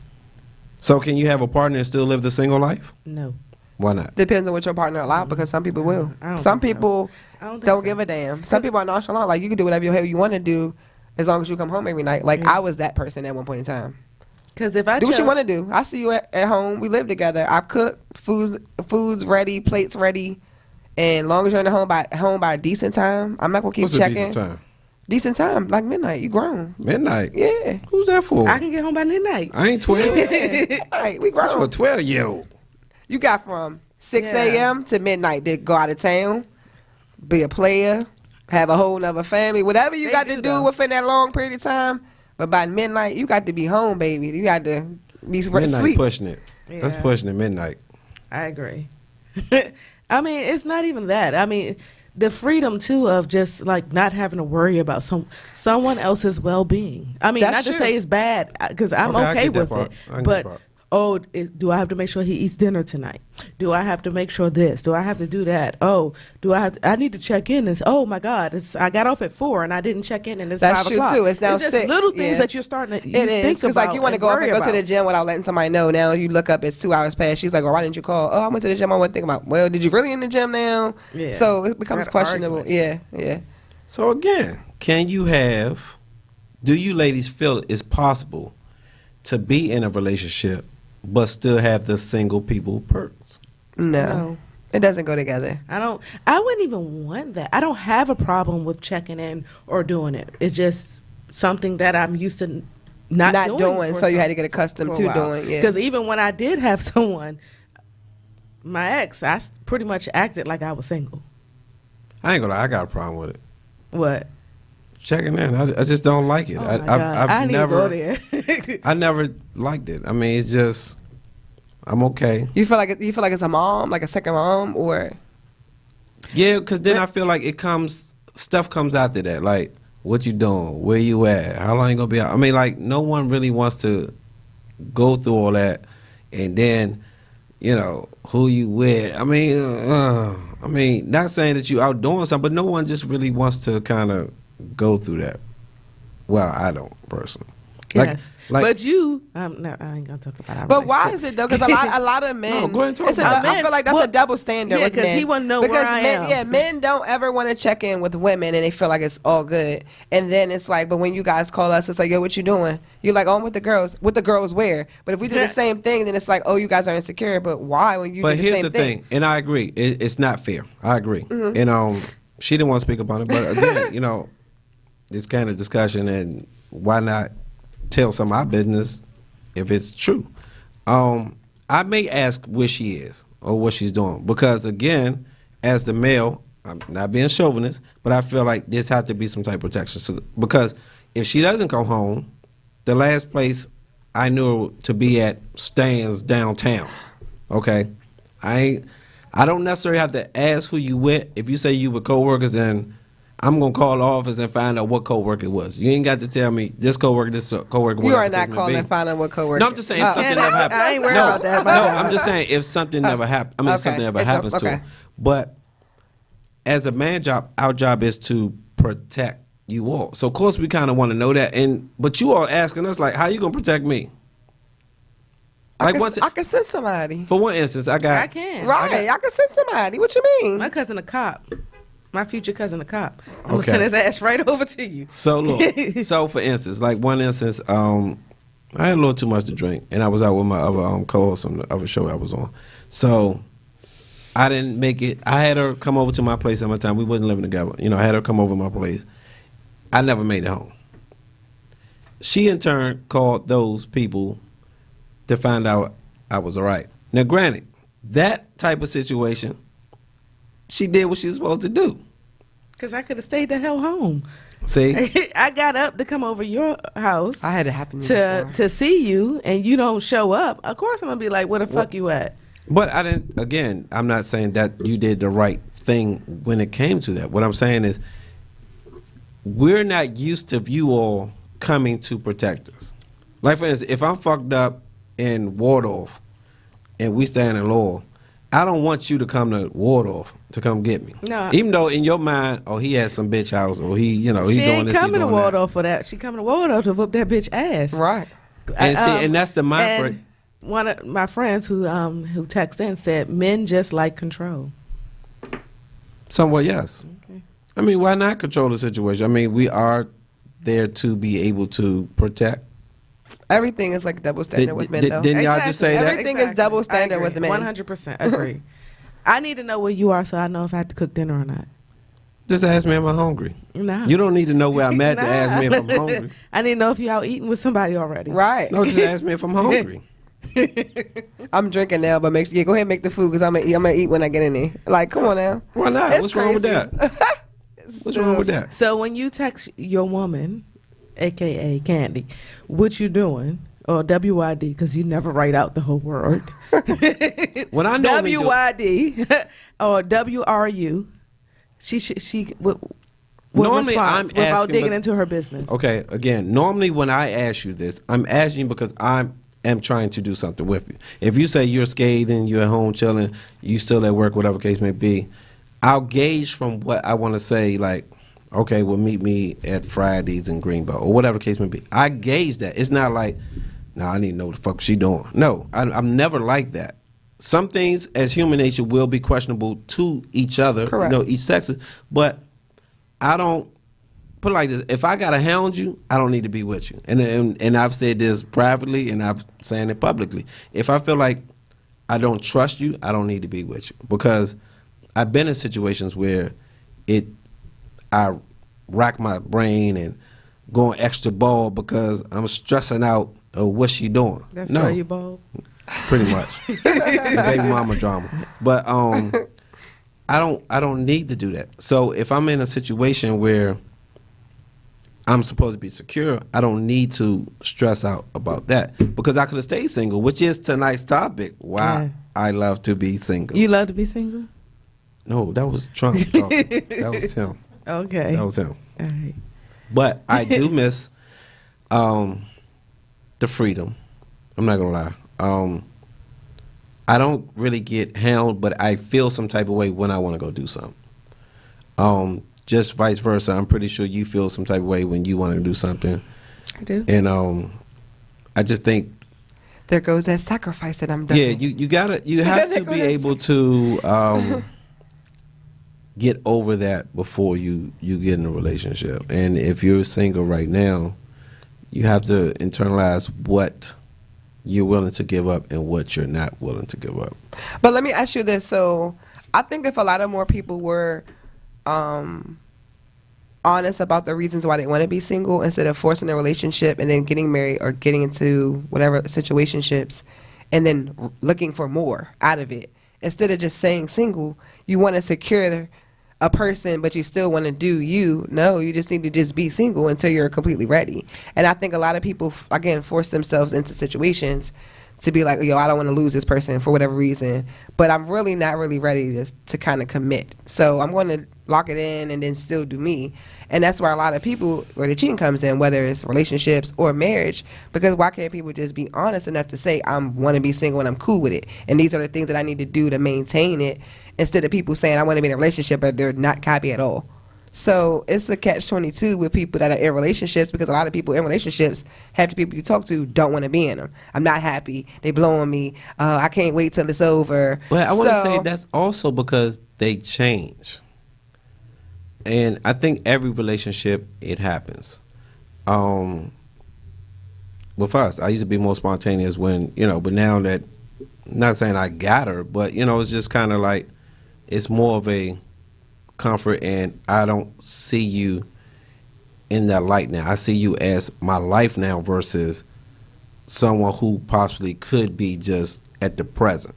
So can you have a partner and still live the single life? No. Why not? Depends on what your partner allow, because some people will. I don't Some think so. people I don't think don't so. give a damn. Some people are nonchalant. Like, you can do whatever the hell you want to do as long as you come home every night. Like, I was that person at one point in time. Because if I Do what you chose- want to do. I see you at home. We live together. I cook. Food's ready. Plates ready. And long as you're in the home by a decent time, I'm not gonna keep What's a checking. decent time? Decent time, like midnight. You grown. Midnight. Yeah. Who's that for? I can get home by midnight. I ain't 12. Yeah. All right, we That's for a grown. 12-year-old. You got from 6 Yeah. a.m. to midnight to go out of town, be a player, have a whole nother family, whatever you They got do, to do though. within that long period of time. But by midnight, you got to be home, baby. You got to be Midnight asleep. pushing it. That's Yeah. pushing it midnight. I agree. I mean, it's not even that. I mean, the freedom too of just like not having to worry about someone else's well-being. I mean, That's not to true. say it's bad because I'm Okay, I okay get that with part. it. I get that But part. oh, do I have to make sure he eats dinner tonight? Do I have to make sure this? Do I have to do that? Oh, do I have to, I need to check in and say, oh my God, I got off at 4 and I didn't check in and it's That's 5 true, o'clock. too. It's now just 6, little things yeah. that you're starting to It is think because about like you want to and go up and worry go to the about. gym without letting somebody know. Now you look up, it's 2 hours past. She's like, "Well, why didn't you call?" "Oh, I went to the gym. I wasn't thinking about." Well, did you really in the gym now? Yeah. So it becomes That questionable. argument. Yeah. So again, do you ladies feel it's possible to be in a relationship but still have the single people perks? No, it doesn't go together. I wouldn't even want that. I don't have a problem with checking in or doing it. It's just something that I'm used to not doing. So you had to get accustomed to doing. Yeah. Because even when I did have someone, my ex, pretty much acted like I was single. I ain't gonna lie, I got a problem with it. What? Checking in, I just don't like it. Oh my God. I need to go there. I never liked it. I mean, it's just, I'm okay. You feel like it's a mom, like a second mom, or Yeah, because then I feel like stuff comes after that. Like, what you doing? Where you at? How long you gonna be out? I mean, like, no one really wants to go through all that, and then, who you with? I mean, not saying that you out doing something, but no one just really wants to kind of go through that. Well, I don't personally. Yes. But you, no, I ain't gonna talk about it. But why is it though? Because a lot of men. No, go ahead and talk about it. I feel like that's a double standard. Yeah, with 'cause men. he wouldn't know where Because I men, am. Yeah, men don't ever want to check in with women, and they feel like it's all good. And then it's like, but when you guys call us, it's like, yo, what you doing? You're like, oh, I'm with the girls. What the girls wear? But if we do the same thing, then it's like, oh, you guys are insecure. But why when you But do the here's same the thing? thing, and I agree, it's not fair. I agree, Mm-hmm. and she didn't want to speak about it, but again, this kind of discussion, and why not tell some of our business if it's true? I may ask where she is or what she's doing, because again, as the male, I'm not being chauvinist, but I feel like this has to be some type of protection. So, because if she doesn't come home, the last place I knew her to be at stands downtown. Okay, I don't necessarily have to ask who you with. If you say you were coworkers, then I'm gonna call the office and find out what coworker it was. You ain't got to tell me this coworker. You whatever are the not case may calling be. and finding out what coworker. No, I'm just saying if something And never happened. I ain't worried no, about that. No, I'm just saying if something never happened. I mean, Okay. something never It's happens to okay. her. But as a man job, our job is to protect you all. So of course we kind of want to know that. But you are asking us like, how you gonna protect me? I Like can, I can send somebody. For one instance, I I can. Right, I can send somebody. What you mean? My cousin a cop. My future cousin a cop. I'm gonna Okay. send his ass right over to you. So look, so for instance, like one instance, I had a little too much to drink, and I was out with my other co-host on the other show I was on. So I didn't make it. I had her come over to my place at my time. We wasn't living together. I had her come over to my place. I never made it home. She in turn called those people to find out I was all right. Now, granted, that type of situation, she did what she was supposed to do. Because I could have stayed the hell home. See, I got up to come over your house I had it happen to me before. to see you, and you don't show up. Of course, I'm gonna be like, "Where the fuck you at?" but I didn't. Again, I'm not saying that you did the right thing when it came to that. What I'm saying is, we're not used to you all coming to protect us. Like for instance, if I'm fucked up in Waldorf and we stand in Lowell, I don't want you to come to Waldorf to come get me. No. Even though in your mind, oh, he has some bitch house, or he, you know, he's She doing ain't this, he coming to doing that. Waldorf for that. She coming to Waldorf to whoop that bitch ass. Right. And see, and that's the mind and one of my friends who texted in said men just like control. Somewhat, yes. Okay. I mean, why not control the situation? I mean, we are there to be able to protect. Everything is like double standard with men, though. Didn't y'all just say that? Everything is double standard with men. 100% agree. I need to know where you are so I know if I have to cook dinner or not. Just ask me if I'm hungry. Nah. You don't need to know where I'm at to Nah. ask me if I'm hungry. I need to know if you out eating with somebody already. Right. No, just ask me if I'm hungry. I'm drinking now, but go ahead and make the food because I'm gonna eat when I get in there. Like, come on now. Why not? It's What's wrong with crazy. that? What's wrong with that? So when you text your woman, aka Candy, what you doing? Or WYD, because you never write out the whole word. When I normally do- WYD or WRU. She would Normally, response I'm without asking, digging but- into her business. Okay, again, normally when I ask you this, I'm asking you because I am trying to do something with you. If you say you're skating, you're at home chilling, you still at work, whatever case may be, I'll gauge from what I want to say, like, okay, well, meet me at Fridays in Greenbow, or whatever the case may be. I gauge that. It's not like, no, I need to know what the fuck she doing. No, I'm never like that. Some things as human nature will be questionable to each other, Correct. you know, each sex, but I don't put it like this. If I gotta hound you, I don't need to be with you. And I've said this privately and I'm saying it publicly. If I feel like I don't trust you, I don't need to be with you. Because I've been in situations where I rack my brain and going extra ball because I'm stressing out of what she doing. That's no, why you bald. pretty much. The baby mama drama. But I don't need to do that. So if I'm in a situation where I'm supposed to be secure, I don't need to stress out about that because I could have stayed single, which is tonight's topic. Why Yeah. I love to be single. You love to be single? No, that was Trump talking. That was him. Okay. That was him. All right. But I do miss the freedom. I'm not gonna lie. I don't really get hound, but I feel some type of way when I want to go do something. Just vice versa. I'm pretty sure you feel some type of way when you want to do something. I do. And I just think, There goes that sacrifice that I'm doing. yeah, you have to be able to get over that before you get in a relationship. And if you're single right now, you have to internalize what you're willing to give up and what you're not willing to give up. But let me ask you this. So I think if a lot of more people were honest about the reasons why they want to be single instead of forcing a relationship and then getting married or getting into whatever situationships and then looking for more out of it, instead of just saying single, you want to secure a person, but you still want to do you. No, you just need to just be single until you're completely ready. And I think a lot of people, again, force themselves into situations to be like, yo, I don't want to lose this person for whatever reason, but I'm really not really ready to kind of commit. So I'm going to lock it in and then still do me. And that's where a lot of people, where the cheating comes in, whether it's relationships or marriage, because why can't people just be honest enough to say, I want to be single and I'm cool with it, and these are the things that I need to do to maintain it, instead of people saying I want to be in a relationship but they're not happy at all. So it's a catch-22 with people that are in relationships, because a lot of people in relationships, half the people you talk to don't want to be in them. I'm not happy. They blowing me. I can't wait till it's over. But I want to So- say that's also because they change. And I think every relationship, it happens. With us, I used to be more spontaneous when, but now that, not saying I got her, but, it's just kind of like, it's more of a comfort, and I don't see you in that light now. I see you as my life now versus someone who possibly could be just at the present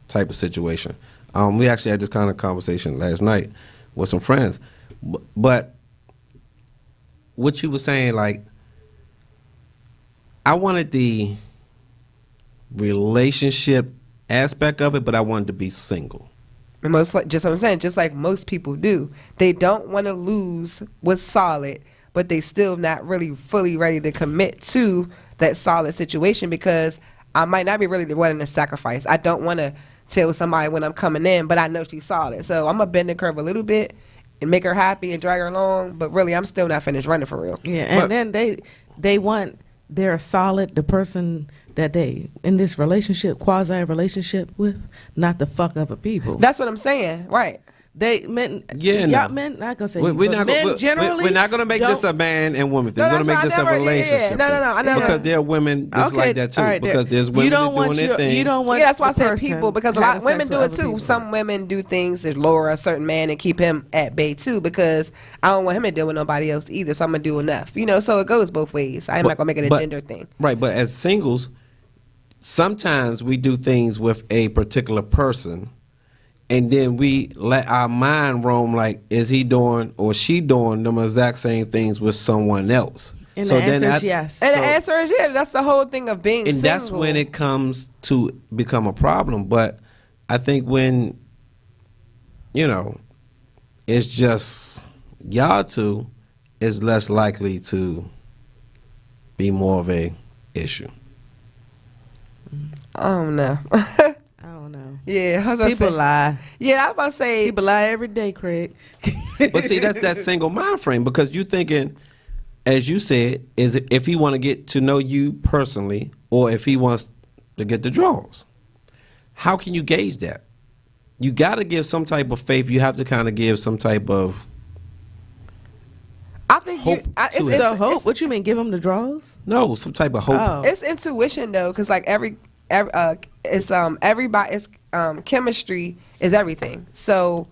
type of situation. We actually had this kind of conversation last night with some friends. But what you were saying, like, I wanted the relationship aspect of it, but I wanted to be single. And just what I'm saying, just like most people do, they don't want to lose what's solid, but they still not really fully ready to commit to that solid situation because I might not be really willing to sacrifice. I don't want to tell somebody when I'm coming in, but I know she's solid, so I'm gonna bend the curve a little bit and make her happy and drag her along. But really, I'm still not finished running for real. Yeah, and But- then they want they're solid, the person that they in this relationship, quasi relationship with, not the fuck other people. That's what I'm saying, right? They men, Yeah, y'all no. men. Not gonna say We're but not. men We're, generally. we're not going to make this don't- a man and woman thing. No, We're going to make that's this why I a never- yeah, yeah, relationship. no, no, thing. no, I never- Because there are women that's like that too. all right, because there's women you don't that want doing their your, thing. You don't want Yeah, that's why I the said person people, because a lot of having women sex do with it other too. people. Some women do things that lower a certain man and keep him at bay too, because I don't want him to deal with nobody else either, so I'm gonna do enough. You know, so it goes both ways. I'm not gonna make it a But- gender thing. Right, but as singles, sometimes we do things with a particular person, and then we let our mind roam like, is he doing or she doing them exact same things with someone else? And the answer is I- yes. And so- the answer is yes. That's the whole thing of being and single. that's when it comes to become a problem. But I think when, you know, it's just y'all two, is less likely to be more of a issue. I don't know. I don't know. Yeah, I was about to People say, lie. yeah, I was about to say. People lie every day, Craig. But see, that's that single mind frame, because you thinking, as you said, is if he want to get to know you personally, or if he wants to get the draws. How can you gauge that? You got to give some type of faith. You have to kind of give some type of I think hope to it. So hope. What you mean? Give them the draws? no, some type of hope. Oh. It's intuition though, because like chemistry is everything. So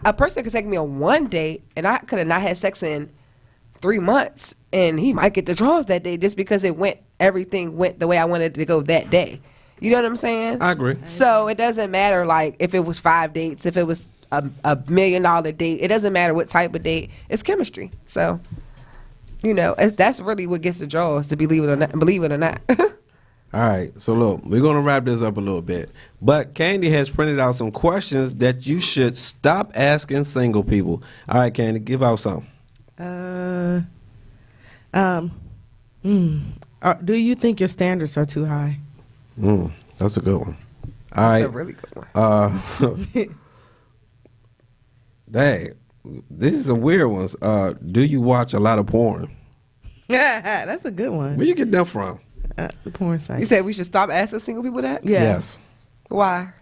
a person could take me on one date, and I could have not had sex in 3 months, and he might get the draws that day just because everything went the way I wanted it to go that day. You know what I'm saying? I agree. So it doesn't matter like if it was 5 dates, if it was a $1 million date. It doesn't matter what type of date. It's chemistry. So, you know, that's really what gets the draws. To believe it or not. Believe it or not. All right, so look, we're gonna wrap this up a little bit, but Candy has printed out some questions that you should stop asking single people. All right, Candy, give out some. Do you think your standards are too high? That's a good one. All That's right. a really good one. Dang, this is some weird ones. Do you watch a lot of porn? That's a good one. Where you get them from? The porn site. You said we should stop asking single people that? Yeah. Yes. Why?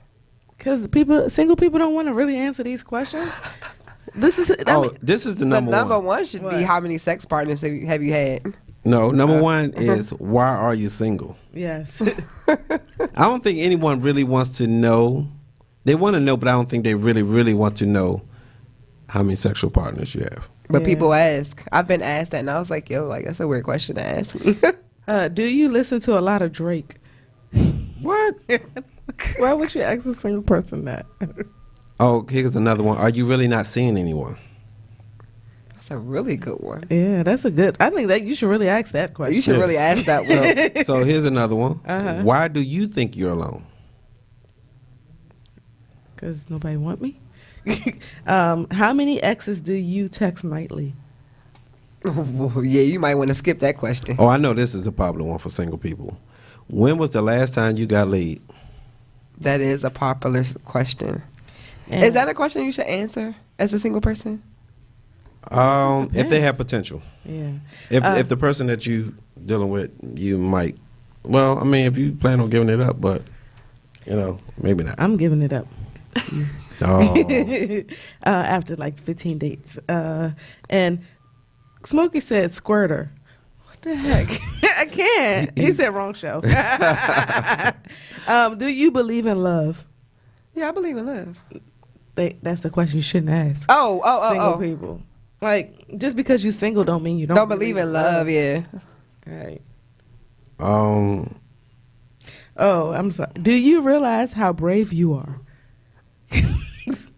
Because single people don't want to really answer these questions. This is. This is the The number, number one. one should What? be how many sex partners have you had? No, number one is why are you single? Yes. I don't think anyone really wants to know. They want to know, but I don't think they really, really want to know how many sexual partners you have. But Yeah. people ask. I've been asked that, and I was like, yo, like that's a weird question to ask me. Do you listen to a lot of Drake? What? Why would you ask a single person that? Oh, here's another one. Are you really not seeing anyone? That's a really good one. Yeah, that's a good. I think that you should really ask that question. You should Yeah. really ask that one. So here's another one. Uh-huh. Why do you think you're alone? Because nobody want me. How many exes do you text nightly? Yeah, you might want to skip that question. Oh, I know this is a popular one for single people. When was the last time you got laid? That is a popular question. And Is that a question you should answer as a single person? If they depends. have potential. Yeah. If the person that you dealing with, you might. Well, I mean, if you plan on giving it up, but you know, maybe not. I'm giving it up. Oh, After like 15 dates. And Smokey said squirter. What the heck? I can't. He said wrong show. Do you believe in love? Yeah, I believe in love. That's the question you shouldn't ask. Oh, Single people. Like, just because you're single don't mean you don't, Don't believe in love, yeah. Right. um, Oh, I'm sorry. Do you realize how brave you are?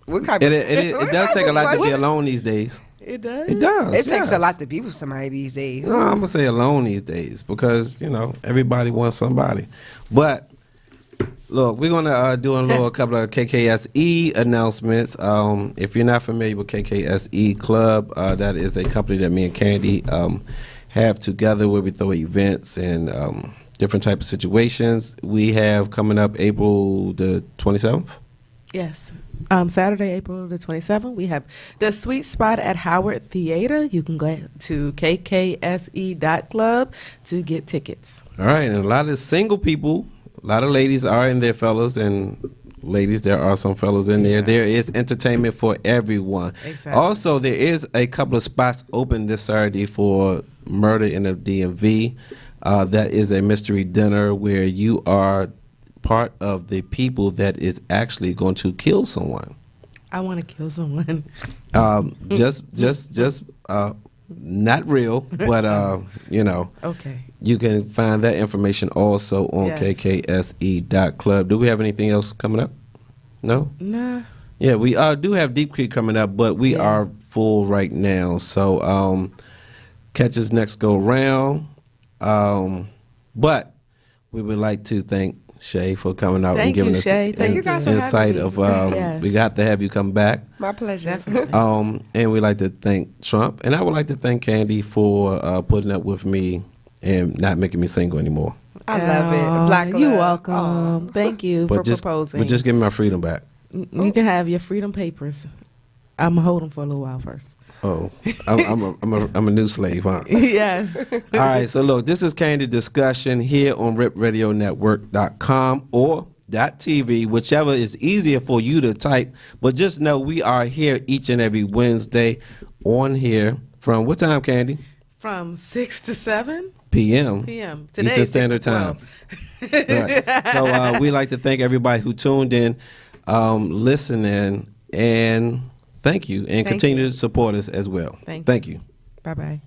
What type it what does type take a of lot to be question? alone these days. It does. It does. It takes a yes. lot to be with somebody these days. No, I'm gonna say alone these days because everybody wants somebody. But look, we're gonna do a couple of KKSE announcements. If you're not familiar with KKSE Club, that is a company that me and Candy have together where we throw events and different type of situations. We have coming up April the 27th. Yes. Saturday, April the 27th, we have the Sweet Spot at Howard Theater. You can go to kkse.club to get tickets. All right, and a lot of single people, a lot of ladies are in there, fellas, and ladies, there are some fellas in there. There is entertainment for everyone. Exactly. Also, there is a couple of spots open this Saturday for Murder in the DMV. That is a mystery dinner where you are part of the people that is actually going to kill someone. I want to kill someone. Just not real, but Okay. you can find that information also on Yes. kkse.club. Do we have anything else coming up? No? Nah. Yeah, we do have Deep Creek coming up, but we Yeah. are full right now. So catch us next go round. But we would like to thank Shay for coming out and Thank giving you, us Shay. Thank you guys for having insight me. of Yes. we got to have you come back. My pleasure. Definitely. And we'd like to thank Trump, and I would like to thank Candy for putting up with me and not making me single anymore. I love it. Aw, Black You're love. welcome. Thank you for proposing. But just give me my freedom back. You can have your freedom papers. I'm gonna hold them for a little while first. Oh, I'm a new slave, huh? Yes. All right, so look, this is Candid Discussion here on ripradionetwork.com or .tv, whichever is easier for you to type. But just know we are here each and every Wednesday on here from what time, Candy? From 6 to 7 p.m. p.m. Eastern Today, Standard Time. Right. So we'd like to thank everybody who tuned in, listening, and thank you. And Thank continue you. to support us as well. Thank Thank you. Bye bye.